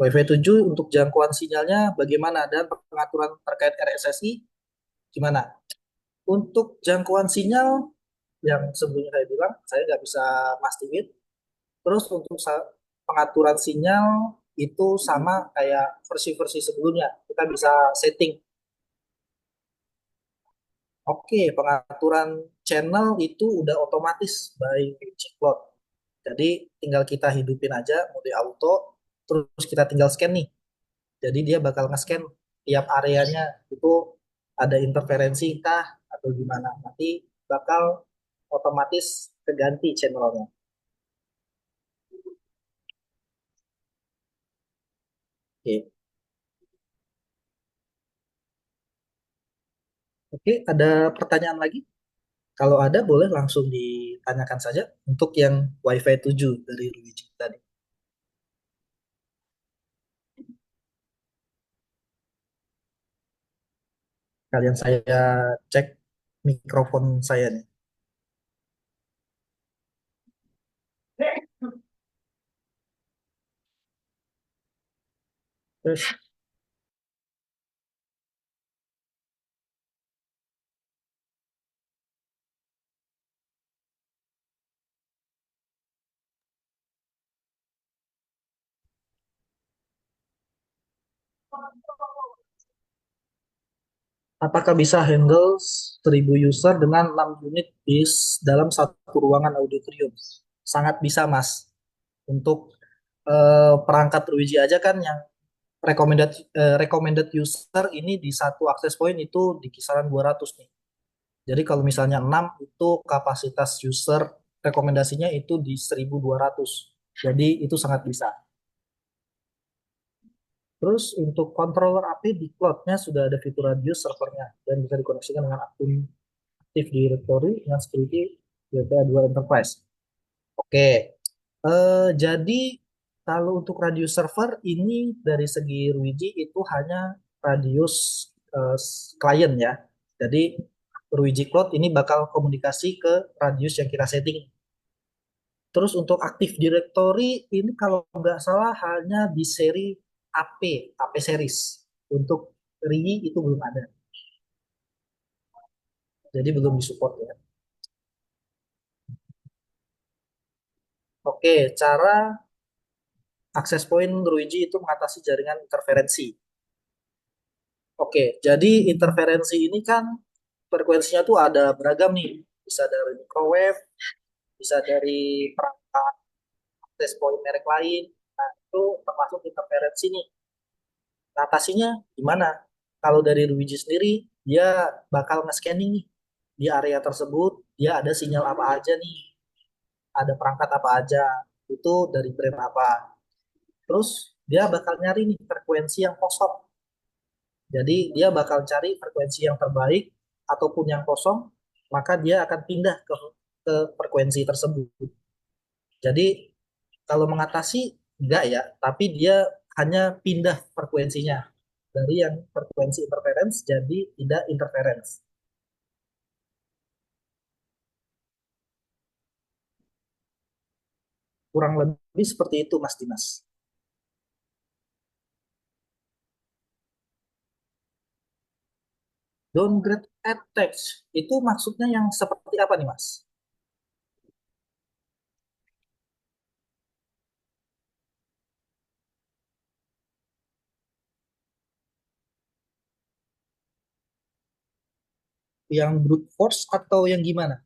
WiFi 7 untuk jangkauan sinyalnya bagaimana dan pengaturan terkait RSSI gimana? Untuk jangkauan sinyal yang sebelumnya saya bilang, saya nggak bisa mastiin. Terus untuk pengaturan sinyal itu sama kayak versi-versi sebelumnya. Kita bisa setting. Oke, pengaturan channel itu udah otomatis by Cloud. Jadi tinggal kita hidupin aja mode auto, terus kita tinggal scan nih. Jadi dia bakal nge-scan tiap areanya itu ada interferensi kah atau gimana. Nanti bakal otomatis keganti channelnya. Oke. Oke, ada pertanyaan lagi? Kalau ada boleh langsung ditanyakan saja untuk yang WiFi 7 dari Luigi tadi. Kalian saya cek mikrofon saya nih. Terus apakah bisa handle 1000 user dengan 6 unit disk dalam satu ruangan auditorium? Sangat bisa, Mas. Untuk perangkat Luigi aja kan yang recommended user ini di satu akses point itu di kisaran 200 nih. Jadi kalau misalnya 6 itu kapasitas user rekomendasinya itu di 1200. Jadi itu sangat bisa. Terus untuk controller API di cloud-nya sudah ada fitur radius servernya dan bisa dikoneksikan dengan akun Active Directory dengan security WPA2 Enterprise. Oke, jadi Kalau untuk radius server ini dari segi Luigi itu hanya radius klien ya. Jadi Luigi Cloud ini bakal komunikasi ke radius yang kita setting. Terus untuk Active Directory ini kalau nggak salah hanya di seri AP series. Untuk RII itu belum ada. Jadi belum disupport ya. Oke, cara access point Luigi itu mengatasi jaringan interferensi. Oke, jadi interferensi ini kan frekuensinya tuh ada beragam nih. Bisa dari microwave, bisa dari perangkat access point merek lain. Nah, itu termasuk interferensi nih. Atasinya gimana? Kalau dari Luigi sendiri, dia bakal nge-scanning nih di area tersebut, dia ada sinyal apa aja nih, ada perangkat apa aja, itu dari brand apa. Terus dia bakal nyari nih frekuensi yang kosong. Jadi dia bakal cari frekuensi yang terbaik ataupun yang kosong, maka dia akan pindah ke frekuensi tersebut. Jadi kalau mengatasi enggak ya, tapi dia hanya pindah frekuensinya dari yang frekuensi interference jadi tidak interference. Kurang lebih seperti itu Mas Dimas. Downgrade attach itu maksudnya yang seperti apa nih Mas? Yang brute force atau yang gimana?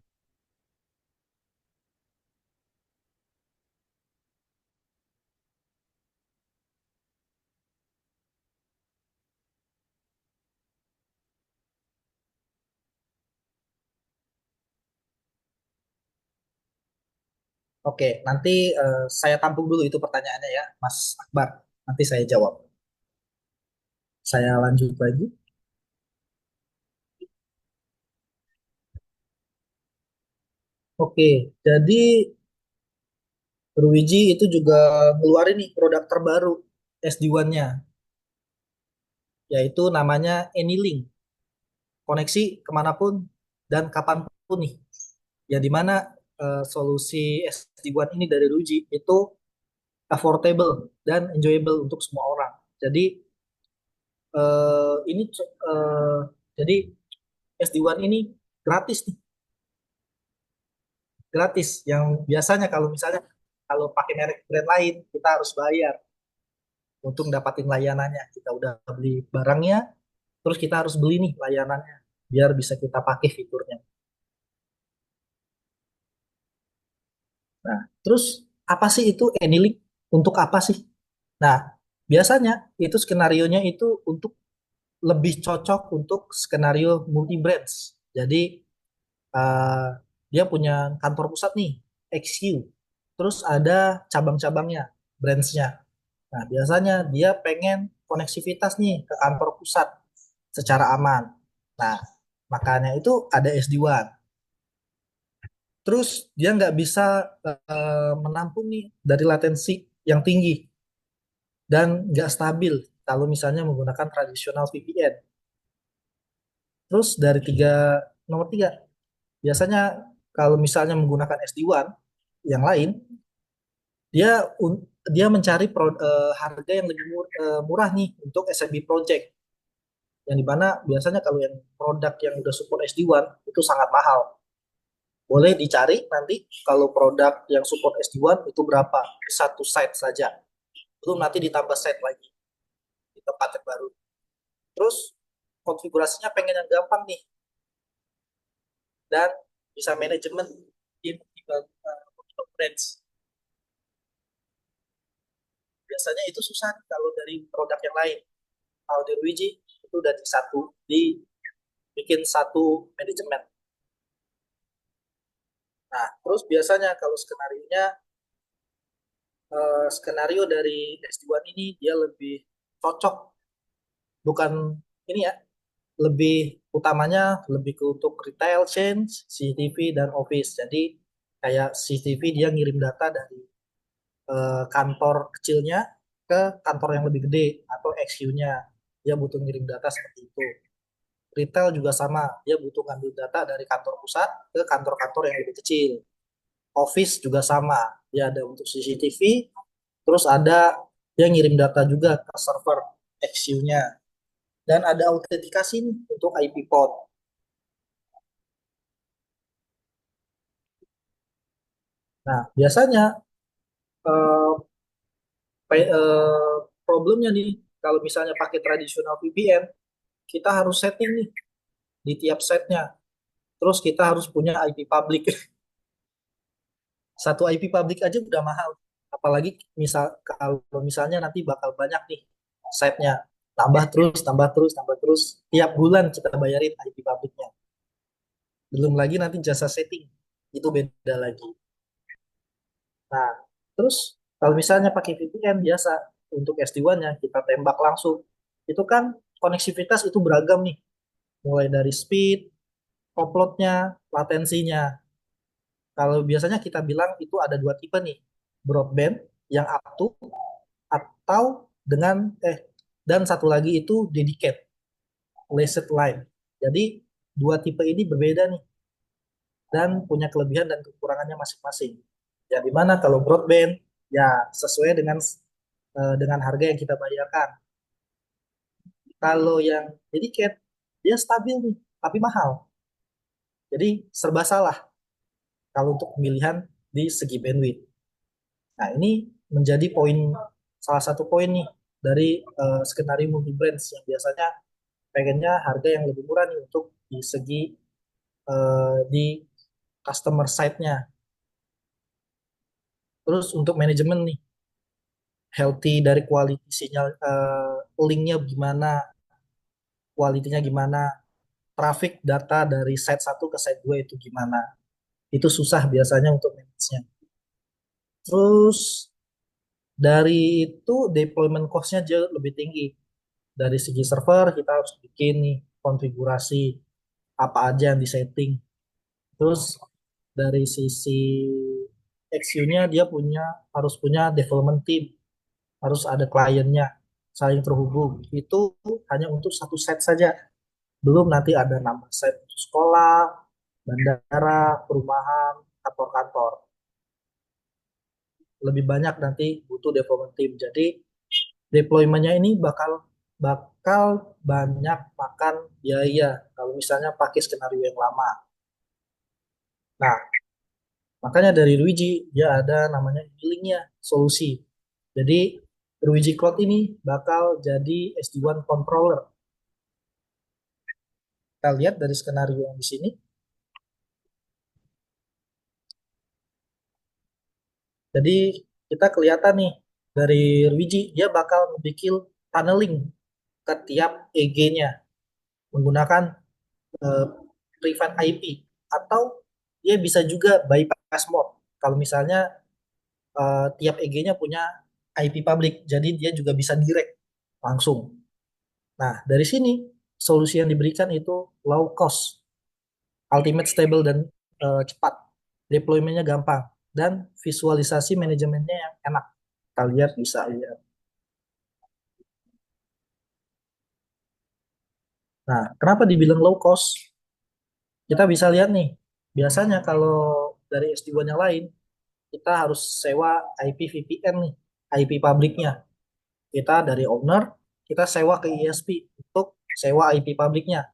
Oke, nanti saya tampung dulu itu pertanyaannya ya, Mas Akbar. Nanti saya jawab. Saya lanjut lagi. Oke, jadi Ruiji itu juga ngeluarin nih produk terbaru SD-WAN-nya, yaitu namanya AnyLink. Koneksi kemanapun dan kapanpun nih. Ya dimana solusi SD-WAN ini dari Ruiji itu affordable dan enjoyable untuk semua orang. Jadi ini jadi SD-WAN ini gratis nih, gratis. Yang biasanya kalau misalnya kalau pakai merek brand lain kita harus bayar untuk dapatin layanannya. Kita udah beli barangnya, terus kita harus beli nih layanannya biar bisa kita pakai fiturnya. Nah, terus apa sih itu AnyLink? Untuk apa sih? Nah, biasanya itu skenario-nya itu untuk lebih cocok untuk skenario multi brands. Jadi uh, dia punya kantor pusat nih, XQ. Terus ada cabang-cabangnya, brands-nya. Nah, biasanya dia pengen koneksivitas nih ke kantor pusat secara aman. Nah, makanya itu ada SD-WAN. Terus dia nggak bisa menampung nih dari latensi yang tinggi dan nggak stabil kalau misalnya menggunakan tradisional VPN. Terus dari nomor tiga, biasanya kalau misalnya menggunakan SD-WAN yang lain, dia dia mencari harga yang lebih murah nih untuk SMB project. Yang dimana biasanya kalau yang produk yang udah support SD-WAN itu sangat mahal. Boleh dicari nanti kalau produk yang support SD-WAN itu berapa, satu site saja. Belum nanti ditambah site lagi di tempat yang baru. Terus konfigurasinya pengen yang gampang nih dan bisa manajemen di branch. Biasanya itu susah kalau dari produk yang lain. Kalau di Luigi itu udah dibikin satu manajemen. Nah, terus biasanya kalau skenario dari SD-WAN ini dia lebih cocok, bukan ini ya, lebih utamanya lebih ke untuk retail chain, CCTV dan office. Jadi kayak CCTV dia ngirim data dari kantor kecilnya ke kantor yang lebih gede atau XU-nya. Dia butuh ngirim data seperti itu. Retail juga sama, dia butuh ngambil data dari kantor pusat ke kantor-kantor yang lebih kecil. Office juga sama, dia ada untuk CCTV, terus ada dia ngirim data juga ke server XU-nya. Dan ada autentikasi untuk IP port. Nah, biasanya eh, problemnya nih, kalau misalnya pakai tradisional VPN, kita harus setting nih di tiap setnya. Terus kita harus punya IP public. Satu IP public aja udah mahal. Apalagi kalau misalnya nanti bakal banyak nih setnya. Tambah terus, tambah terus, tambah terus. Tiap bulan kita bayarin IP publicnya. Belum lagi nanti jasa setting. Itu beda lagi. Nah, terus kalau misalnya pakai VPN biasa untuk SD-WAN-nya kita tembak langsung. Itu kan koneksivitas itu beragam nih. Mulai dari speed, upload-nya, latensinya. Kalau biasanya kita bilang itu ada dua tipe nih. Broadband yang up to atau dengan dan satu lagi itu dedicated, lasted line. Jadi dua tipe ini berbeda nih dan punya kelebihan dan kekurangannya masing-masing. Ya di mana kalau broadband ya sesuai dengan harga yang kita bayarkan. Kalau yang dedicated dia stabil nih tapi mahal. Jadi serba salah kalau untuk pemilihan di segi bandwidth. Nah, ini menjadi salah satu poin nih dari skenario multi brands yang biasanya pengennya harga yang lebih murah nih untuk di segi di customer side-nya. Terus untuk manajemen nih, healthy dari quality sinyal linknya gimana, kualitinya gimana, traffic data dari site 1 ke site 2 itu gimana. Itu susah biasanya untuk manage-nya. Terus dari itu deployment cost-nya jauh lebih tinggi. Dari segi server kita harus bikin nih konfigurasi apa aja yang disetting. Terus dari sisi XU-nya dia harus punya development team, harus ada kliennya saling terhubung. Itu hanya untuk satu set saja. Belum nanti ada nambah set untuk sekolah, bandara, perumahan, kantor-kantor. Lebih banyak nanti butuh development team. Jadi deployment-nya ini bakal banyak makan biaya kalau misalnya pakai skenario yang lama. Nah, makanya dari Luigi dia ada namanya healing-nya, solusi. Jadi Luigi Cloud ini bakal jadi SD-WAN controller. Kita lihat dari skenario yang di sini. Jadi kita kelihatan nih dari Luigi dia bakal bikin tunneling ke tiap EG-nya menggunakan eh, private IP atau dia bisa juga bypass mode. Kalau misalnya tiap EG-nya punya IP public, jadi dia juga bisa direct langsung. Nah, dari sini solusi yang diberikan itu low cost, ultimate stable dan cepat. Deployment-nya gampang dan visualisasi manajemennya yang enak. Kita lihat bisa ya. Nah, kenapa dibilang low cost? Kita bisa lihat nih, biasanya kalau dari SD-WAN yang lain, kita harus sewa IP VPN nih, IP publiknya. Kita dari owner, kita sewa ke ISP untuk sewa IP publiknya.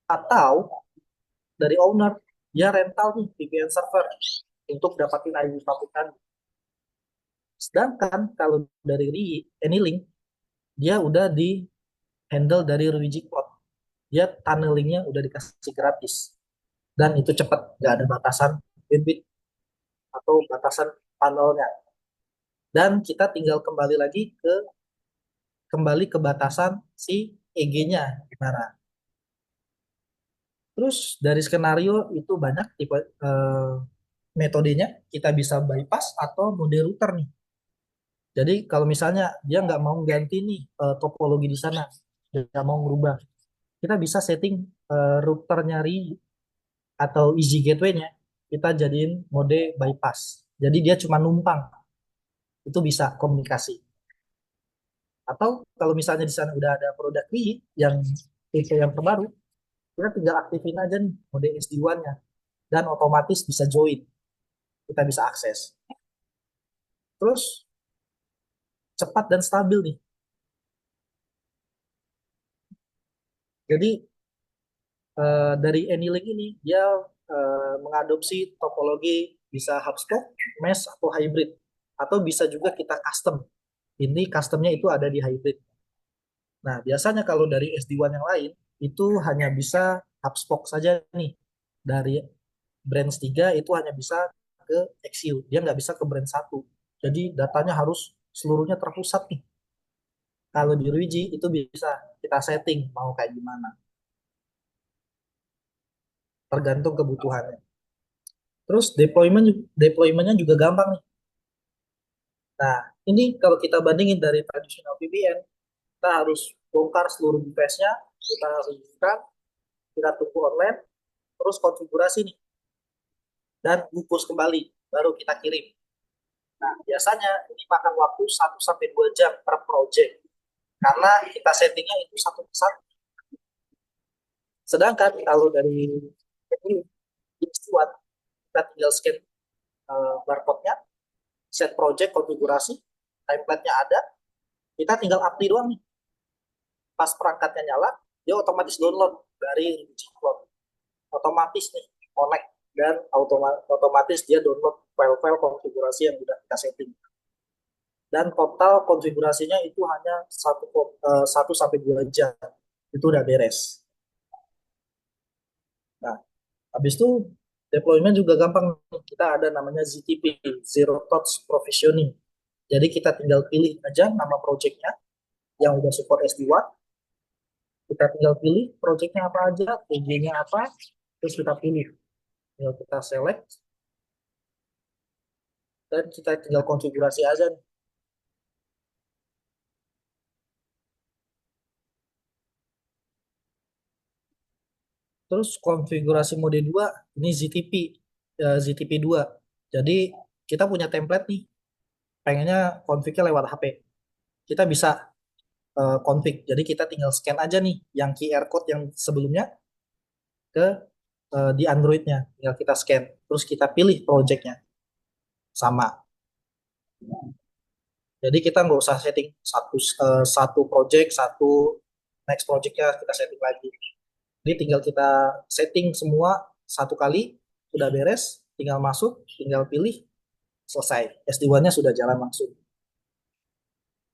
Atau dari owner, dia rental nih VPN server untuk dapatin IP publik kan. Sedangkan kalau dari Anylink, dia udah di handle dari Luigi Cloud. Dia tunnelingnya udah dikasih gratis. Dan itu cepat, nggak ada batasan bandwidth atau batasan panelnya. Dan kita tinggal kembali ke batasan si EG-nya gimana. Terus dari skenario itu banyak tipe metodenya, kita bisa bypass atau mode router nih. Jadi kalau misalnya dia nggak mau ganti nih topologi di sana, nggak mau merubah, kita bisa setting router nyari atau easy gateway-nya kita jadiin mode bypass. Jadi dia cuma numpang. itu bisa komunikasi. Atau kalau misalnya di sana udah ada produk UI yang tipe yang terbaru, kita tinggal aktifin aja nih mode SD-WAN-nya dan otomatis bisa join, kita bisa akses. Terus cepat dan stabil nih. Jadi dari AnyLink ini dia mengadopsi topologi bisa hubspot, mesh atau hybrid, atau bisa juga kita custom. Ini customnya itu ada di hybrid. Nah, biasanya kalau dari SD-WAN yang lain itu hanya bisa hubspot saja nih. Dari branch 3 itu hanya bisa ke XU, dia nggak bisa ke branch 1. Jadi datanya harus seluruhnya terpusat nih. Kalau di Luigi itu bisa kita setting mau kayak gimana. Tergantung kebutuhannya. Terus deploymentnya juga gampang nih. Nah, ini kalau kita bandingin dari tradisional VPN, kita harus bongkar seluruh device-nya, kita register, kita tunggu online, terus konfigurasi nih, dan bungkus kembali, baru kita kirim. Nah, biasanya ini makan waktu 1-2 jam per project, karena kita settingnya itu satu persatu. Sedangkan kalau dari SD-WAN, kita tinggal scan barcode-nya, set project, konfigurasi, template-nya ada, kita tinggal update doang nih. Pas perangkatnya nyala, dia otomatis download dari Luigi Cloud. Otomatis nih, connect, dan otomatis dia download file-file konfigurasi yang sudah kita setting. Dan total konfigurasinya itu hanya 1-2 jam. Itu udah beres. Nah, habis itu deployment juga gampang. Kita ada namanya ZTP, Zero Touch Provisioning. Jadi kita tinggal pilih aja nama projectnya yang udah support SD-WAN. Kita tinggal pilih projectnya apa aja, PG-nya apa, terus kita pilih. Tinggal kita select, dan kita tinggal konfigurasi aja. Terus konfigurasi mode 2, ini ZTP, ZTP 2. Jadi kita punya template nih, pengennya config-nya lewat HP. Kita bisa config, jadi kita tinggal scan aja nih yang QR code yang sebelumnya ke di Android-nya, tinggal kita scan, terus kita pilih project-nya sama. Jadi kita nggak usah setting satu project, next project-nya kita setting lagi. Jadi tinggal kita setting semua satu kali, sudah beres, tinggal masuk, tinggal pilih, selesai. SD-WAN-nya sudah jalan langsung.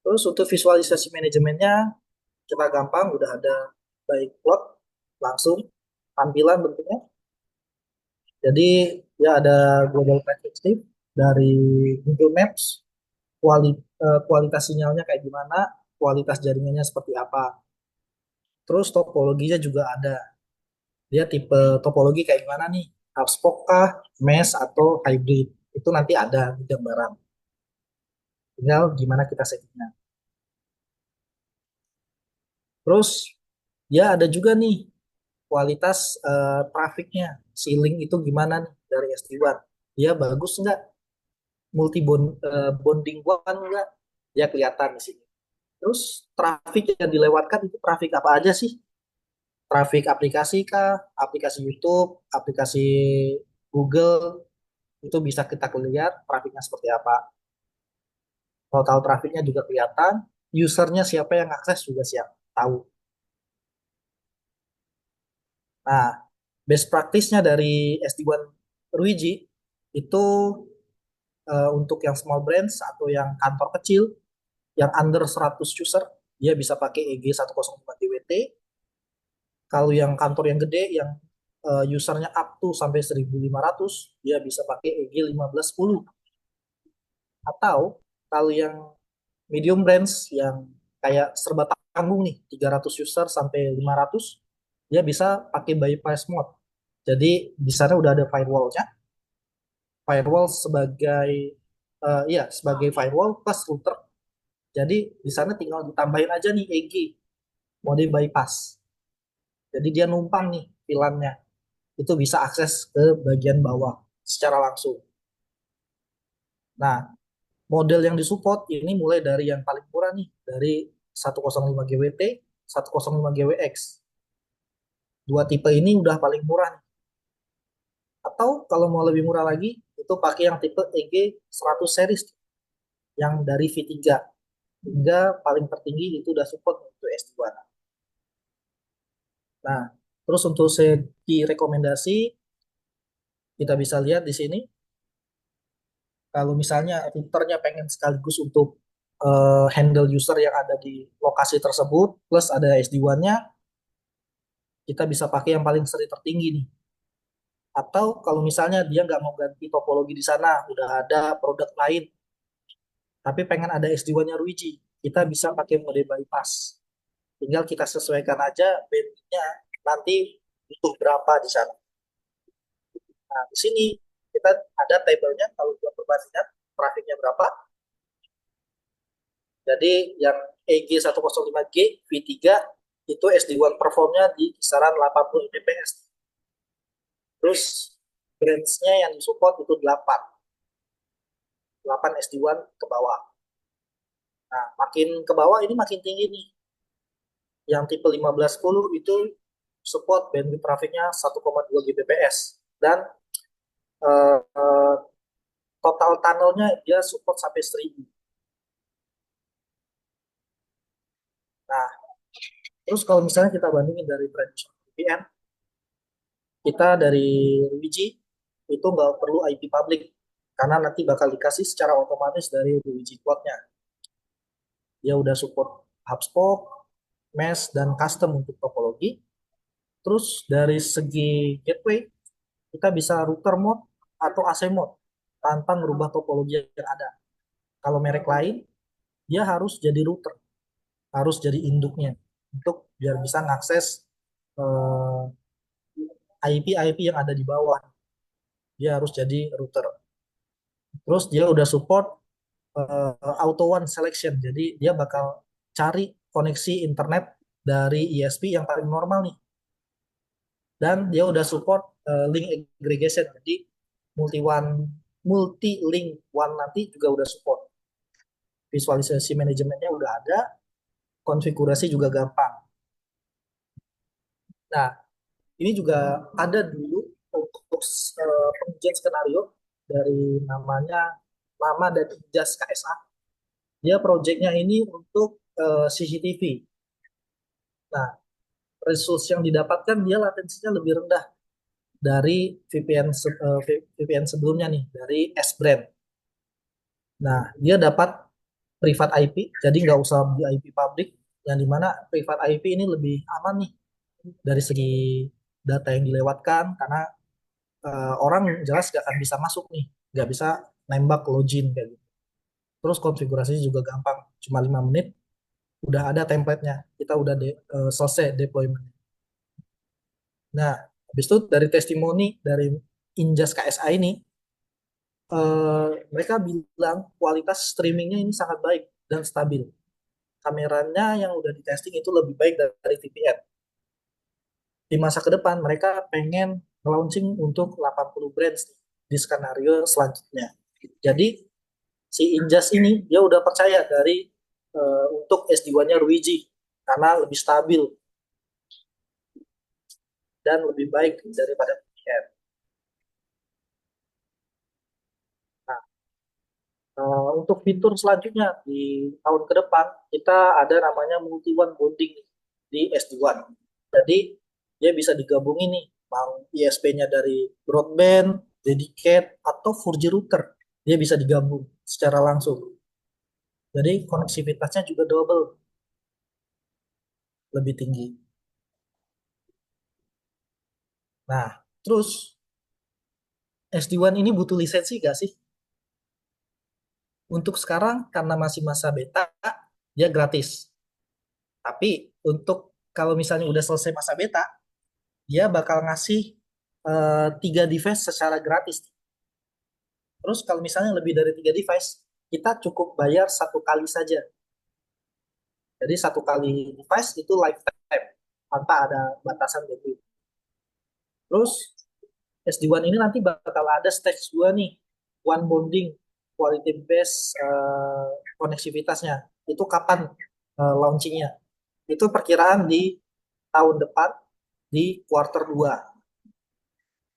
Terus untuk visualisasi manajemennya, kita gampang, udah ada baik plot, langsung, tampilan bentuknya. Jadi ya ada global perspective dari Google Maps, kualitas sinyalnya kayak gimana, kualitas jaringannya seperti apa. Terus topologinya juga ada. Dia tipe topologi kayak gimana nih? Hubspot kah, mesh atau hybrid? Itu nanti ada di gambaran. Tinggal gimana kita settingnya. Terus dia ada juga nih kualitas trafiknya, sealing itu gimana nih dari SD-WAN? Dia bagus nggak? Multi bonding WAN nggak? Dia kelihatan di sini. Terus trafik yang dilewatkan itu trafik apa aja sih? Trafik aplikasi kah? Aplikasi YouTube, aplikasi Google, itu bisa kita lihat trafiknya seperti apa. Total trafiknya juga kelihatan, usernya siapa yang akses juga siap tahu. Nah, best practice-nya dari SD-WAN Luigi itu untuk yang small branch atau yang kantor kecil, yang under 100 user, dia bisa pakai EG 105 DWT. Kalau yang kantor yang gede, yang usernya up to sampai 1.500, dia bisa pakai EG 1510. Atau kalau yang medium branch, yang kayak serba tanggung nih, 300 user sampai 500, dia bisa pakai bypass mode. Jadi di sana udah ada firewall-nya. Firewall sebagai sebagai firewall plus router. Jadi di sana tinggal ditambahin aja nih EG mode bypass. Jadi dia numpang nih VLAN-nya. Itu bisa akses ke bagian bawah secara langsung. Nah, model yang disupport ini mulai dari yang paling murah nih, dari 105 GWT, 105 GWX. Dua tipe ini udah paling murah nih. Atau kalau mau lebih murah lagi, itu pakai yang tipe EG 100 series yang dari V3 hingga paling tertinggi itu udah support untuk S2. Nah, terus untuk segi rekomendasi kita bisa lihat di sini kalau misalnya routernya pengen sekaligus untuk handle user yang ada di lokasi tersebut plus ada SD-WAN-nya, kita bisa pakai yang paling seri tertinggi nih. Atau kalau misalnya dia nggak mau ganti topologi di sana, udah ada produk lain, tapi pengen ada SD-WAN-nya Ruiji, kita bisa pakai mode bypass. Tinggal kita sesuaikan aja bandwidth-nya nanti butuh berapa di sana. Nah, di sini kita ada tabelnya kalau buat perbandingan trafiknya berapa. Jadi yang EG 105G V3 itu SD-WAN performnya di kisaran 80 Mbps. Terus branch-nya yang disupport itu 8 SD-WAN ke bawah. Nah, makin ke bawah ini makin tinggi nih. Yang tipe 1510 itu support bandwidth trafiknya 1,2 Gbps dan total tunnelnya dia support sampai 1000. Nah, terus kalau misalnya kita bandingin dari traditional VPN, kita dari Ruiji itu nggak perlu IP public karena nanti bakal dikasih secara otomatis dari Ruiji Cloud-nya. Dia udah support HubSpot, mesh, dan custom untuk topologi. Terus dari segi gateway, kita bisa router mode atau AC mode tanpa merubah topologi yang ada. Kalau merek lain, dia harus jadi router, harus jadi induknya untuk biar bisa mengakses IP yang ada di bawah. Dia harus jadi router. Terus dia udah support auto one selection, jadi dia bakal cari koneksi internet dari ISP yang paling normal nih. Dan dia udah support link aggregation, jadi multi link one nanti juga udah support. Visualisasi manajemennya udah ada, konfigurasi juga gampang. Nah, ini juga ada dulu untuk pengujian skenario dari namanya Mama dan Ijas KSA. Dia proyeknya ini untuk CCTV. Nah, resource yang didapatkan dia latensinya lebih rendah dari VPN sebelumnya nih, dari S-Brand. Nah, dia dapat private IP, jadi nggak usah di IP public, yang dimana private IP ini lebih aman nih dari segi data yang dilewatkan, karena orang jelas nggak akan bisa masuk nih, nggak bisa nembak login kayak gitu. Terus konfigurasinya juga gampang, cuma 5 menit udah ada template-nya, kita udah selesai deployment. Nah, habis itu dari testimoni dari Injas KSA ini, mereka bilang kualitas streamingnya ini sangat baik dan stabil. Kameranya yang udah di testing itu lebih baik dari VPN. Di masa ke depan mereka pengen launching untuk 80 brands di skenario selanjutnya. Jadi si Injas ini dia udah percaya dari untuk SD-WAN-nya Ruiji karena lebih stabil dan lebih baik daripada VPN. Untuk fitur selanjutnya di tahun ke depan kita ada namanya multi one bonding di SD-WAN. Jadi dia bisa digabungin nih, mau ISP-nya dari broadband, dedicate atau 4G router, dia bisa digabung secara langsung. Jadi koneksivitasnya juga double, lebih tinggi. Nah, terus SD-WAN ini butuh lisensi nggak sih? Untuk sekarang karena masih masa beta, dia gratis. Tapi untuk kalau misalnya udah selesai masa beta, dia bakal ngasih 3 device secara gratis. Terus kalau misalnya lebih dari 3 device, kita cukup bayar 1 kali saja. Jadi 1 kali device itu lifetime, tanpa ada batasan gitu. Terus SD-WAN ini nanti bakal ada stage 2 nih, one bonding. quality based koneksivitasnya. Itu kapan launchingnya? Itu perkiraan di tahun depan di quarter 2.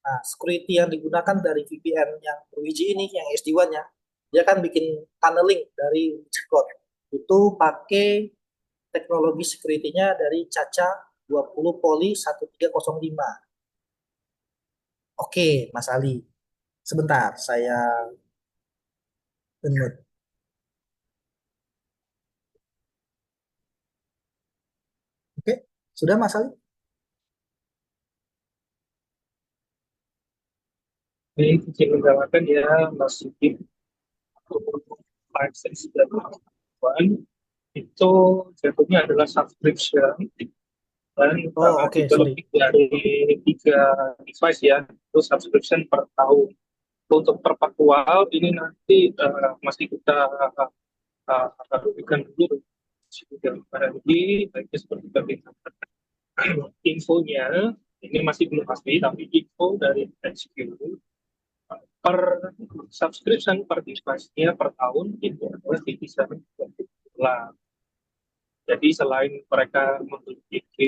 Nah, security yang digunakan dari VPN yang Luigi ini, yang SD-WAN-nya, dia kan bikin tunneling dari code. Itu pakai teknologi security-nya dari Caca 20 Poly 1305. Oke, Mas Ali. Sebentar, saya unmute. Oke, sudah Mas Ali? Ini izin menambahkan ya Mas Yuki, license dan one itu jatuhnya adalah subscription dan Oke, juga sorry. lebih dari 3 device ya, itu subscription per tahun. Untuk perpetual ini nanti masih kita berikan dulu lagi, baiknya seperti tadi infonya ini masih belum pasti, tapi info dari HQ per subscription per device-nya per tahun itu adalah di kisaran $20. Jadi selain mereka membeli IG,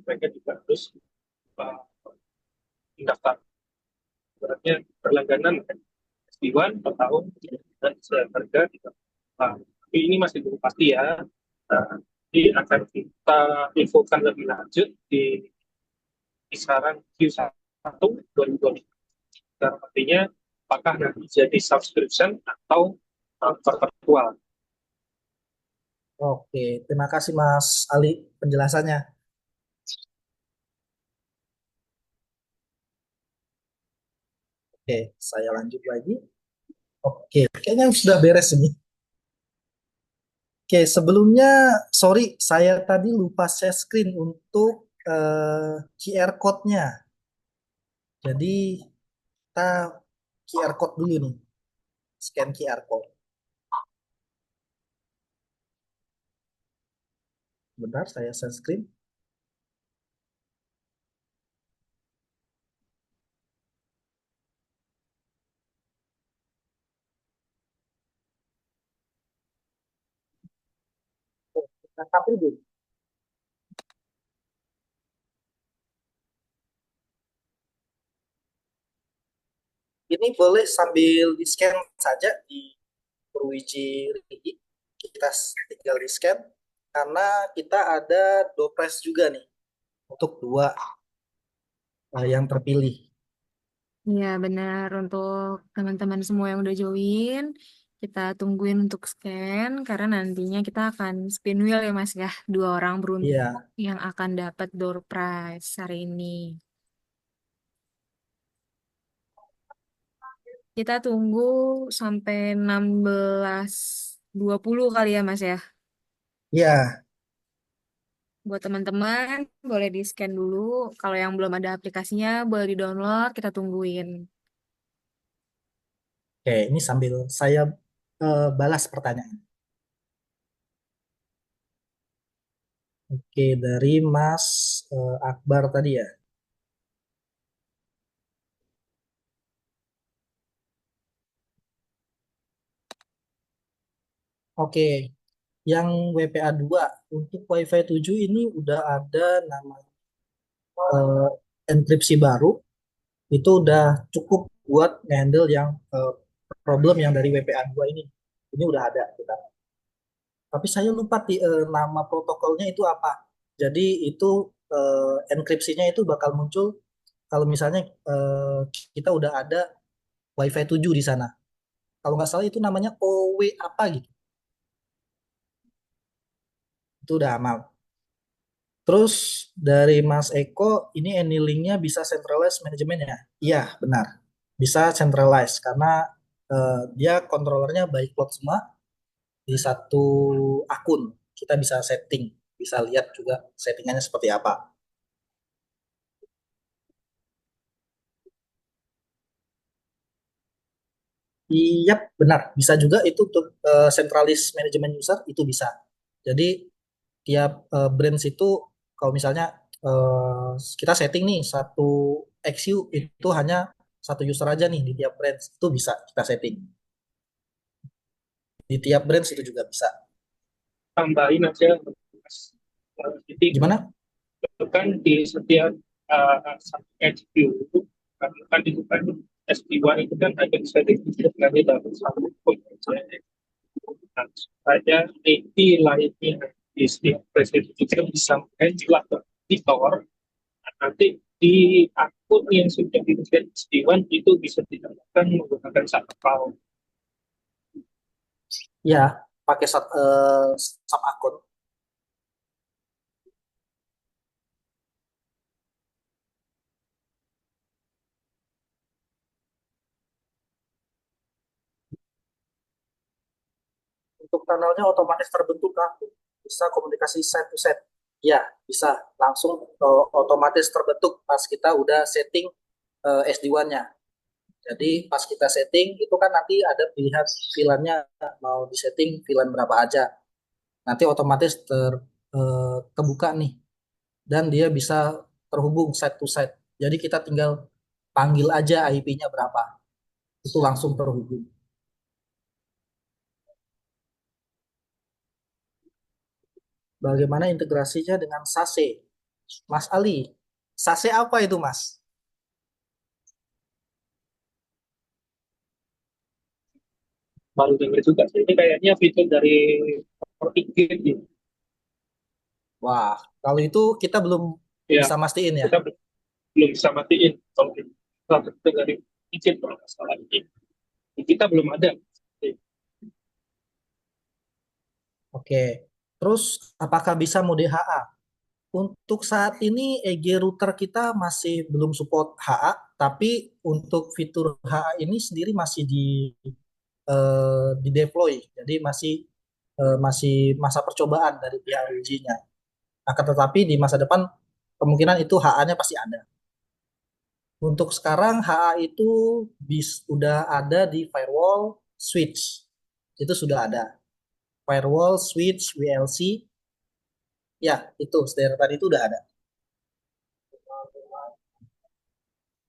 mereka juga harus mendaftar. Berarti berlangganan SD-WAN per tahun dan harga tapi ini masih belum pasti ya. Jadi akan kita infokan lebih lanjut di kisaran Q1 2020. Artinya apakah nanti jadi subscription atau perpetual. Oke, terima kasih Mas Ali penjelasannya. Oke, saya lanjut lagi. Oke, kayaknya sudah beres ini. Oke, sebelumnya sorry saya tadi lupa share screen untuk QR code-nya. Jadi kita QR code dulu nih. Scan QR code. Bentar, saya share screen. Kita tampil dulu. Ini boleh sambil di-scan saja di Purwiji Rigi. Kita tinggal di-scan karena kita ada dopres juga nih untuk 2 yang terpilih. Iya, benar. Untuk teman-teman semua yang udah join, kita tungguin untuk scan, karena nantinya kita akan spin wheel ya Mas ya. 2 orang beruntung Iya. yang akan dapat door prize hari ini. Kita tunggu sampai 16.20 kali ya Mas ya. Iya. Buat teman-teman, boleh di-scan dulu. Kalau yang belum ada aplikasinya, boleh di-download, kita tungguin. Oke, ini sambil saya balas pertanyaan. Oke, dari Mas Akbar tadi ya. Oke, yang WPA 2 untuk Wi-Fi 7 ini udah ada nama enkripsi baru. Itu udah cukup buat handle yang problem yang dari WPA 2 ini. Ini udah ada kita. Tapi saya lupa nama protokolnya itu apa. Jadi itu enkripsinya itu bakal muncul kalau misalnya kita udah ada Wi-Fi 7 di sana. Kalau nggak salah itu namanya OW apa gitu. Itu udah amal. Terus dari Mas Eko, ini annealing-nya bisa centralized manajemennya? Iya, benar. Bisa centralized karena dia kontrolernya by cloud semua di satu akun. Kita bisa setting, bisa lihat juga settingannya seperti apa. Iya, benar. Bisa juga itu untuk centralized management user itu bisa. Jadi tiap branch itu kalau misalnya kita setting nih satu XU itu hanya satu user aja nih di tiap branch itu bisa kita setting. Di tiap branch itu juga bisa. Tambahin aja, Mas. Jadi Gimana? kan di setiap satu HQ kan itu kan SD1 itu kan ada bisa didesain dalam satu project. Nah, supaya API lainnya di setiap project itu juga bisa handle di tower. Nanti di akun yang sudah didesain SD1 itu bisa didapatkan menggunakan satu cloud. Ya, pakai sub akun. Untuk tunnelnya otomatis terbentuk kah? Bisa komunikasi set to set. Ya, bisa langsung otomatis terbentuk pas kita udah setting SD1-nya. Jadi pas kita setting itu kan nanti ada pilihan VLAN-nya mau disetting VLAN berapa aja. Nanti otomatis kebuka nih dan dia bisa terhubung set to set. Jadi kita tinggal panggil aja IP-nya berapa. Itu langsung terhubung. Bagaimana integrasinya dengan SASE? Mas Ali, SASE apa itu, Mas? Baru dengar juga. Ini kayaknya fitur dari FortiGate gitu. Wah, kalau itu kita belum Ya, bisa mastiin ya. kita belum bisa matiin kalau kita dari izin kalau nggak salah ini. Kita belum ada. Oke. Terus apakah bisa mode HA? Untuk saat ini EG router kita masih belum support HA, tapi untuk fitur HA ini sendiri masih di deploy. Jadi masih masa percobaan dari pihak LG-nya. Akan tetapi di masa depan kemungkinan itu HA-nya pasti ada. Untuk sekarang HA itu udah ada di firewall, switch. Itu sudah ada. Firewall, switch, WLC. Ya, itu dari tadi itu udah ada.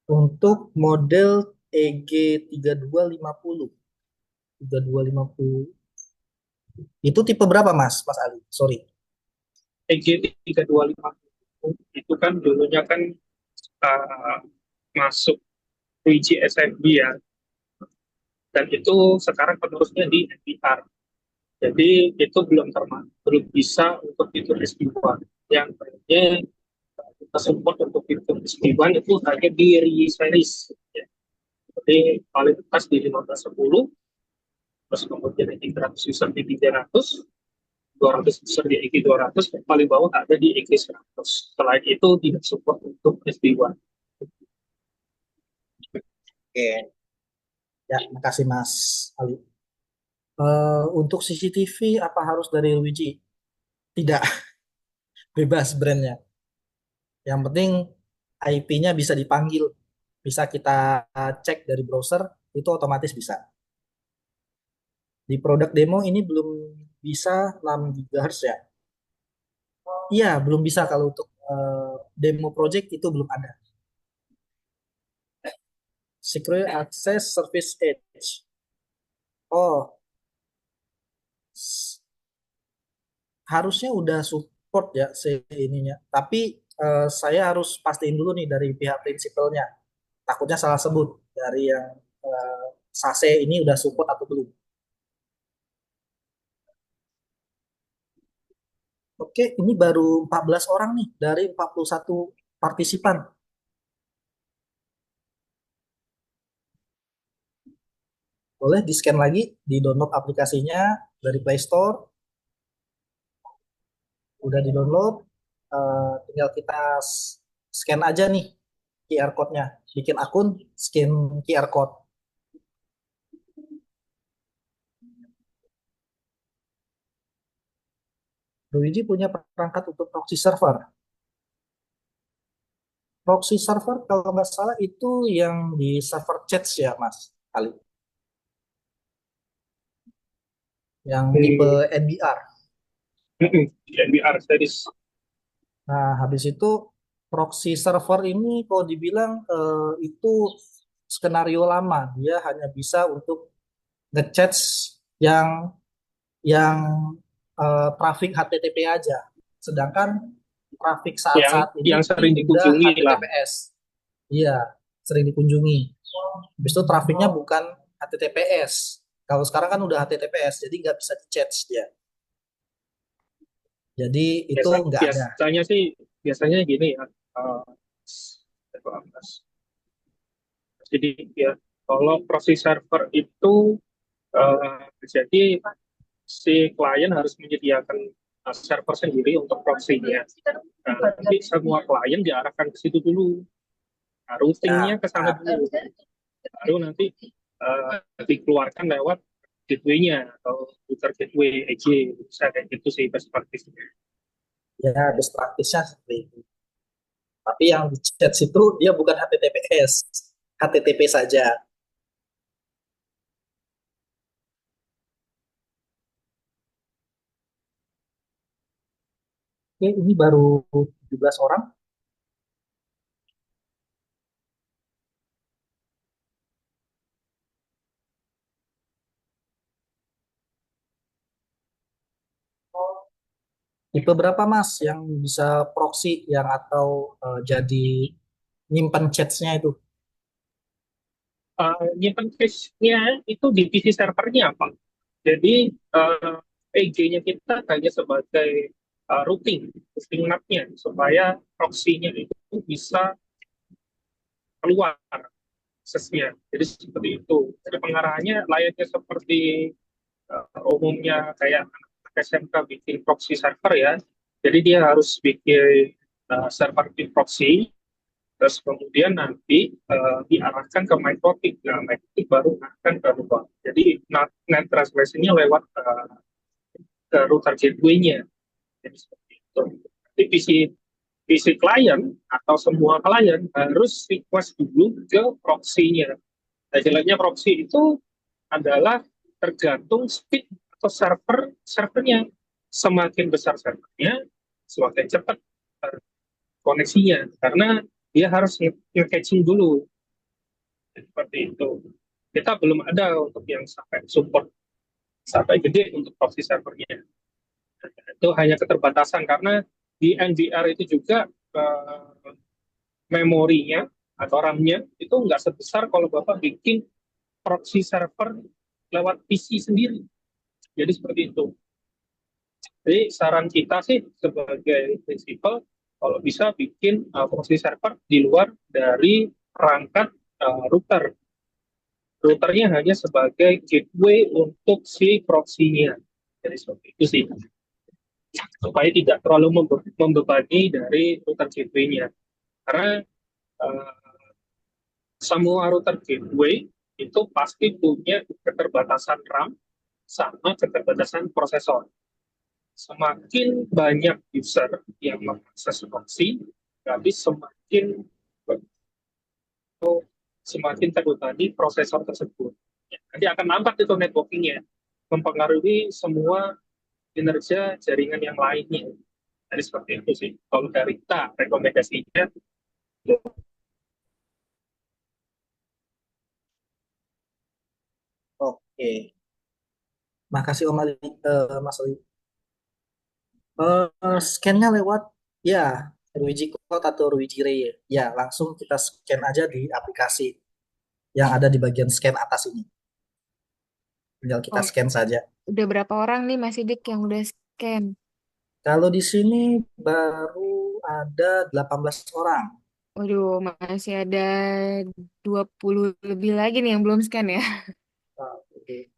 Untuk model EG3250. 3250. Itu tipe berapa, Mas Ali? Sorry. EG3250 itu kan dulunya kan masuk 3G SMB ya. Dan itu sekarang penerusnya di NPR. Jadi itu belum bisa untuk fitur SD1. Yang lainnya kita support untuk fitur SD1 itu hanya di reseries. Ya. Jadi kualitas di 1510, terus kemudian di 300 user di 300, 200 user di EG 200, dan paling bawah ada di EG 100. Selain itu tidak support untuk SD1. Oke. Ya, makasih Mas Ali. Untuk CCTV apa harus dari LG? Tidak, bebas brandnya. Yang penting IP-nya bisa dipanggil, bisa kita cek dari browser, itu otomatis bisa. Di produk demo ini belum bisa 6 GHz ya? Iya, belum bisa kalau untuk demo project itu belum ada. Secure Access Service Edge. Oh, harusnya udah support ya ininya. Tapi saya harus pastiin dulu nih dari pihak prinsipalnya. Takutnya salah sebut dari yang SASE ini udah support atau belum. Oke, ini baru 14 orang nih dari 41 partisipan. Boleh di-scan lagi, di-download aplikasinya dari Play Store. Udah di-download, tinggal kita scan aja nih QR code-nya. Bikin akun, scan QR code. Luigi punya perangkat untuk proxy server. Proxy server kalau nggak salah itu yang di server chat ya Mas Ali. Yang tipe NBR. NBR series. Nah, habis itu proxy server ini kalau dibilang itu skenario lama. Dia hanya bisa untuk ngechat yang yang traffic HTTP aja. Sedangkan traffic yang saat-saat ini sering udah dikunjungi lah. HTTPS. Iya, sering dikunjungi. Habis itu trafficnya bukan HTTPS. Kalau sekarang kan udah HTTPS, jadi nggak bisa di-chat dia. Jadi itu nggak ada. Biasanya gini ya. Jadi ya kalau proxy server itu jadi si klien harus menyediakan server sendiri untuk proxy-nya. Jadi semua klien diarahkan ke situ dulu. Nah, routingnya ke sana dulu. Baru nanti dikeluarkan lewat gateway-nya atau router gateway EJ, bisa kayak gitu sih best practice-nya. Ya, best practice-nya seperti itu. Tapi yang di chat situ dia bukan HTTPS, HTTP saja. Oke, ini baru 17 orang. Tipe berapa Mas yang bisa proxy yang atau jadi nyimpan chats-nya itu? Nyimpen cache-nya itu di PC servernya apa? Jadi PG-nya kita hanya sebagai routing map-nya supaya proxy-nya itu bisa keluar aksesnya. Jadi seperti itu. Jadi pengarahannya layaknya seperti umumnya kayak SMK bikin proxy server ya. Jadi dia harus bikin server di proxy, terus kemudian nanti diarahkan ke MyTopic. Nah, MyTopic baru akan ke router. Jadi net translation-nya lewat ke router gateway-nya. Jadi seperti itu. Jadi PC klien atau semua klien harus request dulu ke proxy-nya. Nah, jeleknya proxy itu adalah tergantung speed atau servernya. Semakin besar servernya, semakin cepat koneksinya. Karena dia harus nge-catching dulu. Seperti itu. Kita belum ada untuk yang sampai support sampai gede untuk proxy servernya. Itu hanya keterbatasan karena di NVR itu juga memorinya atau RAM-nya itu nggak sebesar kalau Bapak bikin proxy server lewat PC sendiri. Jadi seperti itu. Jadi saran kita sih sebagai prinsipal kalau bisa bikin proxy server di luar dari perangkat router. Routernya hanya sebagai gateway untuk si proxy-nya. Jadi seperti itu sih. Supaya tidak terlalu membebani dari router gateway-nya. Karena semua router gateway itu pasti punya keterbatasan RAM sama keterbatasan prosesor. Semakin banyak user yang mengakses proxy, berarti semakin terbebani prosesor tersebut. Nanti akan lambat itu networking-nya, mempengaruhi semua kinerja jaringan yang lainnya. Jadi seperti itu sih. Kalau dari kita rekomendasinya. Oke. Makasih Om Ali, Mas Ali. Scan-nya lewat ya Luigi Code atau Luigi Ray. Ya, langsung kita scan aja di aplikasi yang ada di bagian scan atas ini. Tinggal kita scan saja. Udah berapa orang nih Mas Sidik yang udah scan? Kalau di sini baru ada 18 orang. Waduh, masih ada 20 lebih lagi nih yang belum scan ya. Oke.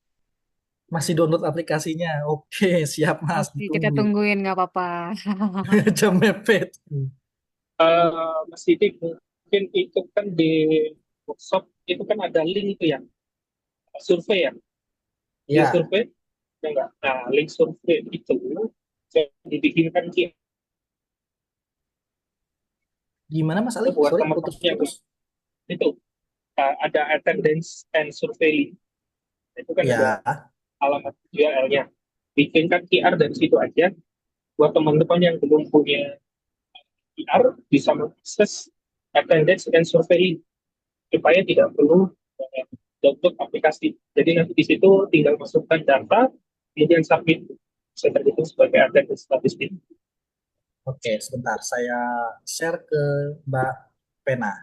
Masih download aplikasinya. Oke, siap Mas. Oke, kita tungguin nggak apa-apa. Jam mepet. Mas Sidik, mungkin itu kan di workshop itu kan ada link itu ya, survei ya. Link survei, ya enggak? Nah, link survei itu dibikinkan gimana Mas Ali? buat Sorry, teman-temannya putus. Itu ada attendance and survey link. Itu kan ada alamat URL-nya. Bikinkan QR dari situ aja buat teman-teman yang belum punya QR bisa mengakses attendance and survey link supaya tidak perlu download aplikasi. Jadi nanti di situ tinggal masukkan data, kemudian submit, bisa terhitung sebagai attendance statistik. Oke, sebentar. Saya share ke Mbak Pena.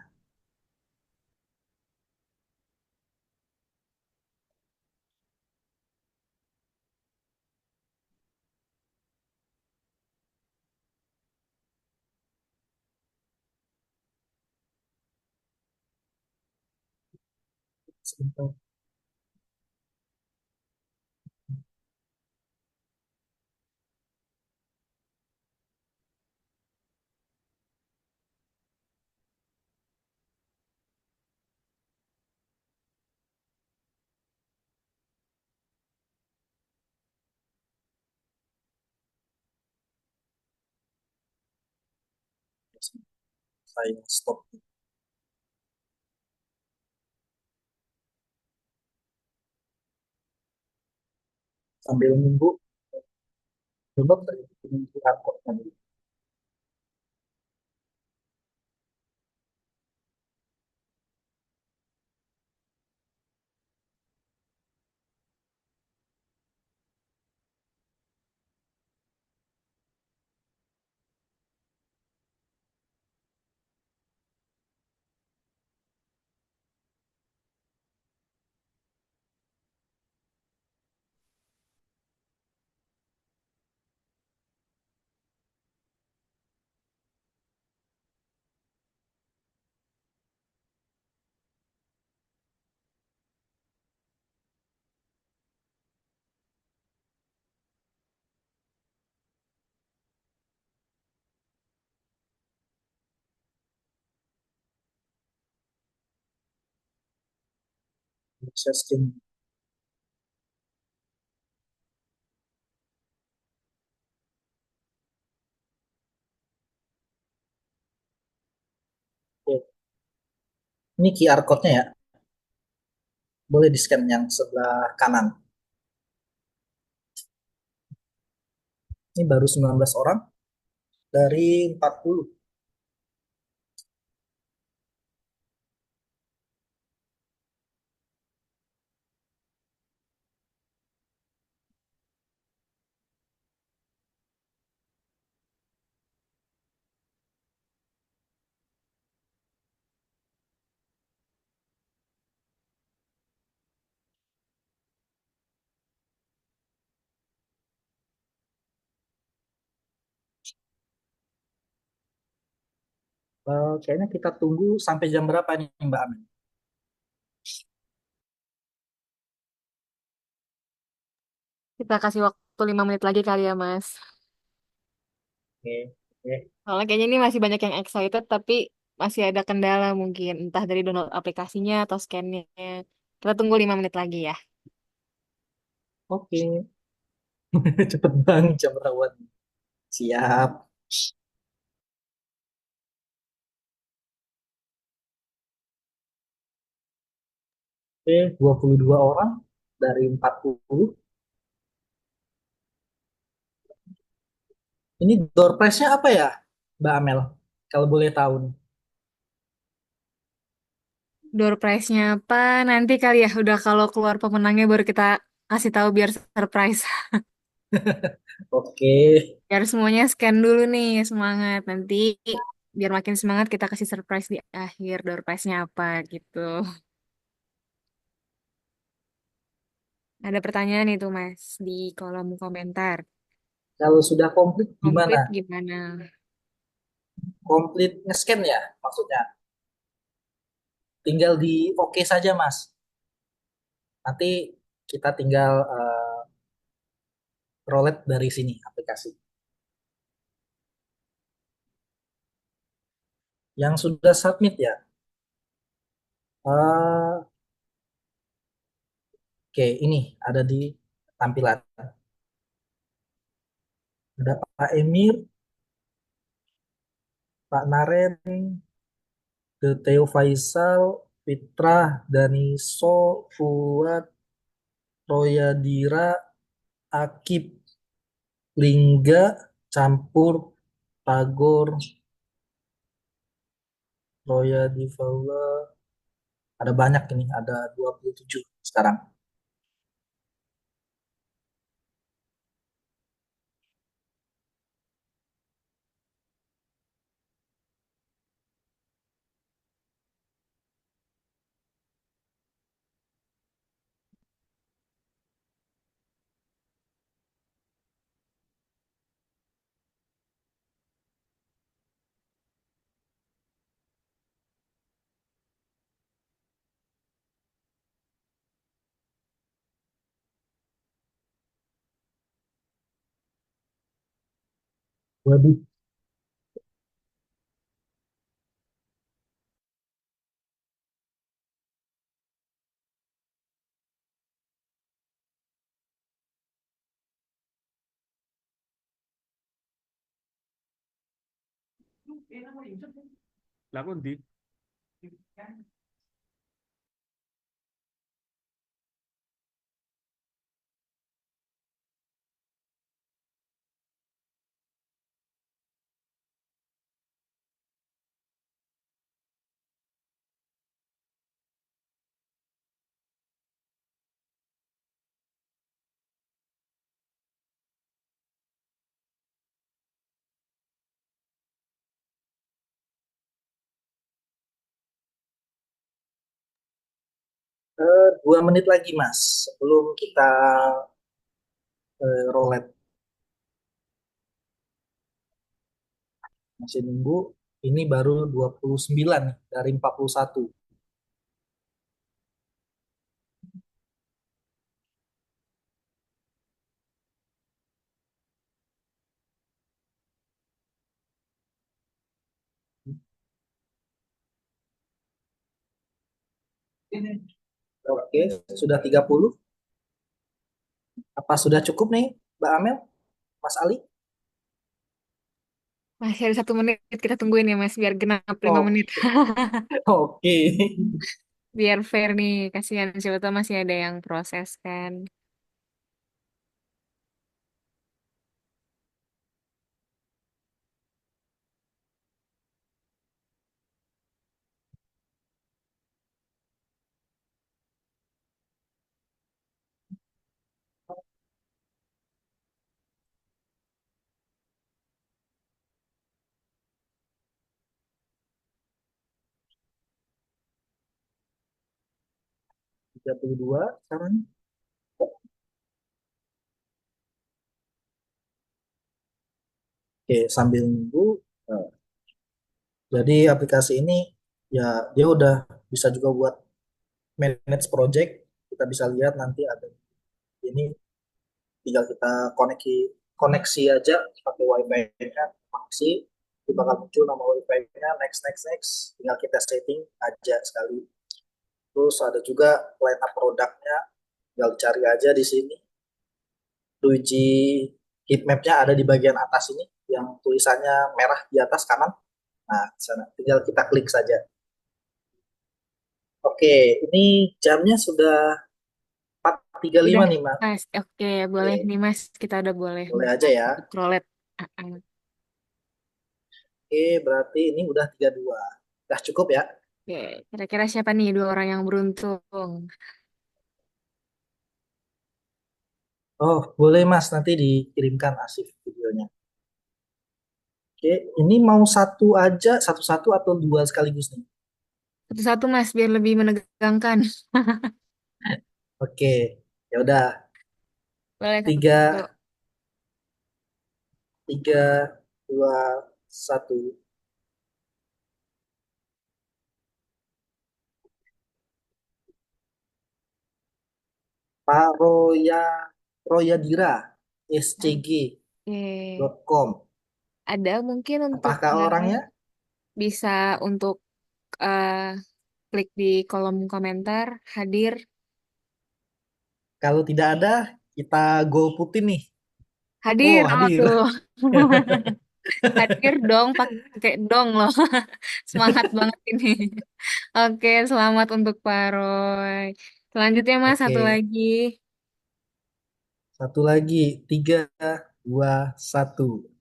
Sebentar. Saya stop. Sambil nunggu. Coba ini QR code tadi. Saya skin. Oke. Ini QR code-nya ya. Boleh di-scan yang sebelah kanan. Ini baru 19 orang dari 40. Kayaknya kita tunggu sampai jam berapa nih Mbak Amin? Kita kasih waktu 5 menit lagi kali ya, Mas. Oke, oke. Soalnya kayaknya ini masih banyak yang excited, tapi masih ada kendala mungkin. Entah dari download aplikasinya atau scan-nya. Kita tunggu 5 menit lagi ya. Oke. Cepet banget jam rawat. Siap. Oke, 22 orang dari 40. Ini door prize-nya apa ya, Mbak Amel? Kalau boleh tahu nih. Door prize-nya apa? Nanti kali ya, udah kalau keluar pemenangnya baru kita kasih tahu biar surprise. Oke. Biar semuanya scan dulu nih, semangat. Nanti biar makin semangat kita kasih surprise di akhir door prize-nya apa gitu. Ada pertanyaan itu Mas di kolom komentar. Kalau sudah komplit gimana? Komplit gimana? Komplit nge-scan ya maksudnya? Tinggal di oke saja, Mas. Nanti kita tinggal rolet dari sini aplikasi. Yang sudah submit ya. Eh, Oke, ini ada di tampilan. Ada Pak Emir, Pak Naren, Theo Faisal, Fitra, Daniso, Fuad, Royadira, Akib, Lingga, Campur, Tagor, Royadi Faula. Ada banyak ini, ada 27 sekarang. Waduh. Lah kok ndi? 2 menit lagi Mas, sebelum kita roulette. Masih nunggu. Ini baru 29 dari 41. Oke, sudah 30. Apa sudah cukup nih, Mbak Amel, Mas Ali? Masih ada 1 menit, kita tungguin ya Mas, biar genap 5 menit. Oke. Oke. Biar fair nih, kasihan siapa tahu masih ada yang proses kan. Tiga 32 sekarang. Oke, sambil nunggu. eh, Jadi aplikasi ini ya dia udah bisa juga buat manage project. Kita bisa lihat nanti ada ini, tinggal kita koneksi aja pakai wifi-nya, koneksi, itu bakal muncul nama wifi-nya, next next next, tinggal kita setting aja sekali. Terus ada juga line up produknya, tinggal cari aja di sini. 2G heat map-nya ada di bagian atas ini, yang tulisannya merah di atas kanan. Nah, di sana tinggal kita klik saja. Oke, ini jamnya sudah 4.35 Udah nih, Mas. Mas, oke boleh Oke, nih Mas, kita udah boleh boleh aja ya. roulette. Ah. Oke, berarti ini udah 32. Udah cukup ya? Oke, kira-kira siapa nih 2 orang yang beruntung? Oh, boleh Mas, nanti dikirimkan arsip videonya. Oke, ini mau satu aja, satu-satu atau dua sekaligus nih? Satu-satu Mas, biar lebih menegangkan. Oke, ya udah. Boleh Tiga, satu-satu. tiga, dua, satu. Pak Royadira, Oke, scg.com. ada mungkin untuk Apakah orangnya? bisa untuk eh, klik di kolom komentar, hadir. Kalau tidak ada, kita golputin nih. Oh, Hadir, oh hadir. tuh. Hadir dong, pakai dong loh. Semangat banget ini. Oke, selamat untuk Pak Roy. Selanjutnya Mas, satu Oke, lagi. satu lagi. 3, 2, 1.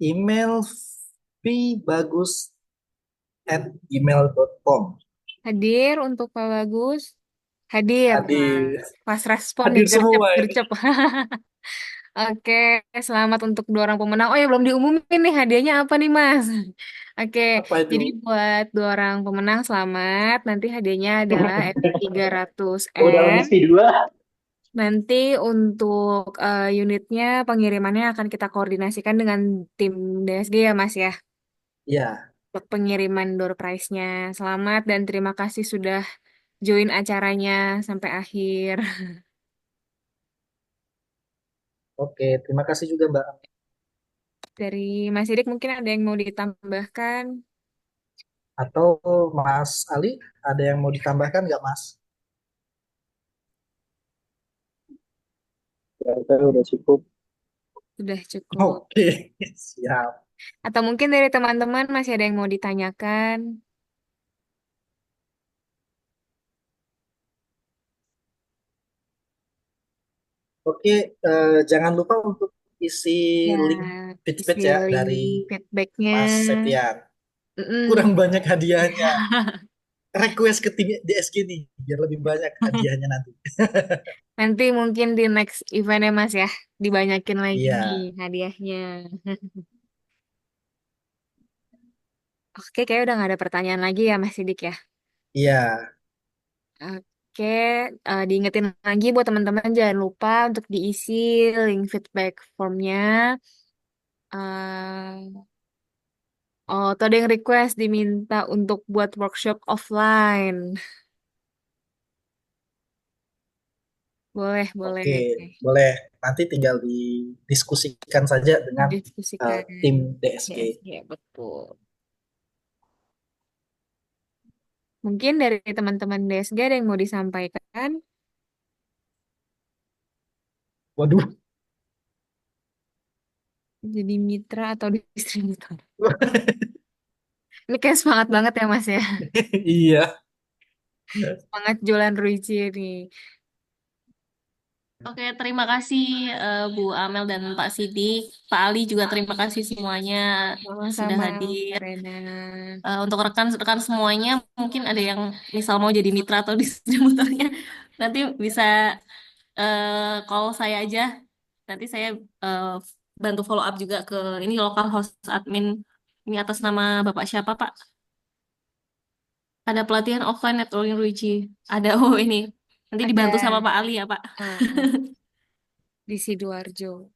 Email vbagus@gmail.com. Hadir untuk Pak Bagus. Hadir. Nah, Hadir. pas respon nih, Hadir gercep, semua ini. gercep. Oke, selamat untuk 2 orang pemenang. Oh ya, belum diumumin nih hadiahnya apa nih, Mas? Oke, Apa itu? jadi buat 2 orang pemenang selamat. Nanti hadiahnya adalah Oh, dalam FP300N. SP2. Nanti untuk unitnya pengirimannya akan kita koordinasikan dengan tim DSG ya, Mas ya. Ya, Untuk pengiriman door prize-nya. Selamat dan terima kasih sudah join acaranya sampai akhir. Oke, terima kasih juga Mbak. Dari Mas Sidik mungkin ada yang mau ditambahkan? Atau Mas Ali, ada yang mau ditambahkan nggak Mas? Ya, saya udah cukup. Sudah cukup. Oke, siap. Atau mungkin dari teman-teman masih ada yang mau ditanyakan? Oke, jangan lupa untuk isi Ya, link isi feedback ya link dari feedbacknya. Mas Septian. Kurang Mm-mm. banyak hadiahnya. Request ke tim DSG nih, biar lebih banyak hadiahnya nanti. Nanti mungkin di next event ya Mas ya, dibanyakin lagi Iya, hadiahnya. Oke, kayak udah nggak ada pertanyaan lagi ya Mas Sidik ya. iya. Oke, diingetin lagi buat teman-teman jangan lupa untuk diisi link feedback formnya. Eh, oh, tuh ada yang request diminta untuk buat workshop offline. Boleh, boleh. Oke, boleh. Nanti tinggal didiskusikan saja dengan Diskusikan tim DSG. DSG, betul. Mungkin dari teman-teman DSG ada yang mau disampaikan? Waduh, Jadi mitra atau distributor? Ini kayak semangat banget ya Mas ya. iya. Semangat jualan Ruici nih. Oke, terima kasih Bu Amel dan Pak Sidik. Pak Ali juga terima kasih semuanya sudah Sama-sama, hadir. Rena. Untuk rekan-rekan semuanya, mungkin ada yang misal mau jadi mitra atau distributornya, nanti bisa call saya aja. Nanti saya eh, bantu follow up juga ke ini lokal host admin. Ini atas nama Bapak siapa, Pak? Ada pelatihan offline networking Ruiji. Ada, oh ini. Nanti dibantu sama Ada Pak Ali ya, Pak. di Sidoarjo.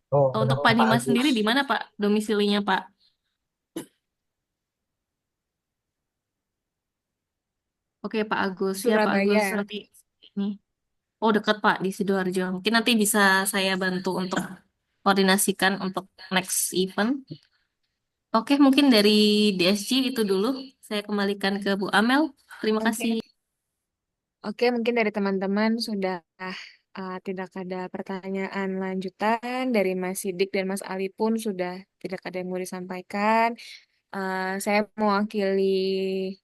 Oh, Untuk dengan Pak Pak Dimas Agus. sendiri di mana, Pak? Domisilinya, Pak? Oke, Pak Agus. Ya, Pak Agus. Surabaya. Nanti ini. Oh, dekat, Pak, di Sidoarjo. Mungkin nanti bisa saya bantu untuk koordinasikan untuk next event. Oke, mungkin dari DSG itu dulu. Saya kembalikan ke Bu Amel. Terima Oke. kasih. Oke, mungkin dari teman-teman sudah tidak ada pertanyaan lanjutan. Dari Mas Sidik dan Mas Ali pun sudah tidak ada yang mau disampaikan. Saya mewakili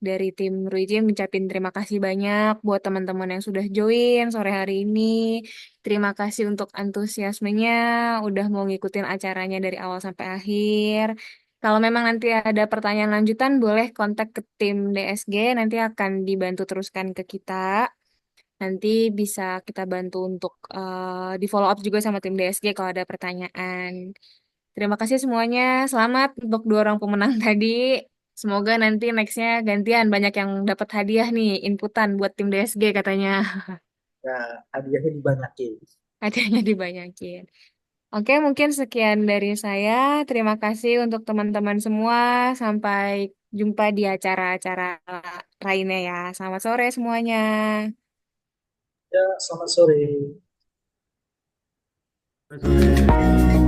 dari tim Ruijin mengucapkan terima kasih banyak buat teman-teman yang sudah join sore hari ini. Terima kasih untuk antusiasmenya, udah mau ngikutin acaranya dari awal sampai akhir. Kalau memang nanti ada pertanyaan lanjutan, boleh kontak ke tim DSG, nanti akan dibantu teruskan ke kita. Nanti bisa kita bantu untuk di follow up juga sama tim DSG kalau ada pertanyaan. Terima kasih semuanya. Selamat untuk dua orang pemenang tadi. Semoga nanti nextnya gantian banyak yang dapat hadiah nih, inputan buat tim DSG katanya. Nah, hadiahnya dibanyakin. Hadiahnya dibanyakin. Oke, mungkin sekian dari saya. Terima kasih untuk teman-teman semua. Sampai jumpa di acara-acara lainnya ya. Selamat sore semuanya. Ya, selamat sore. Sore.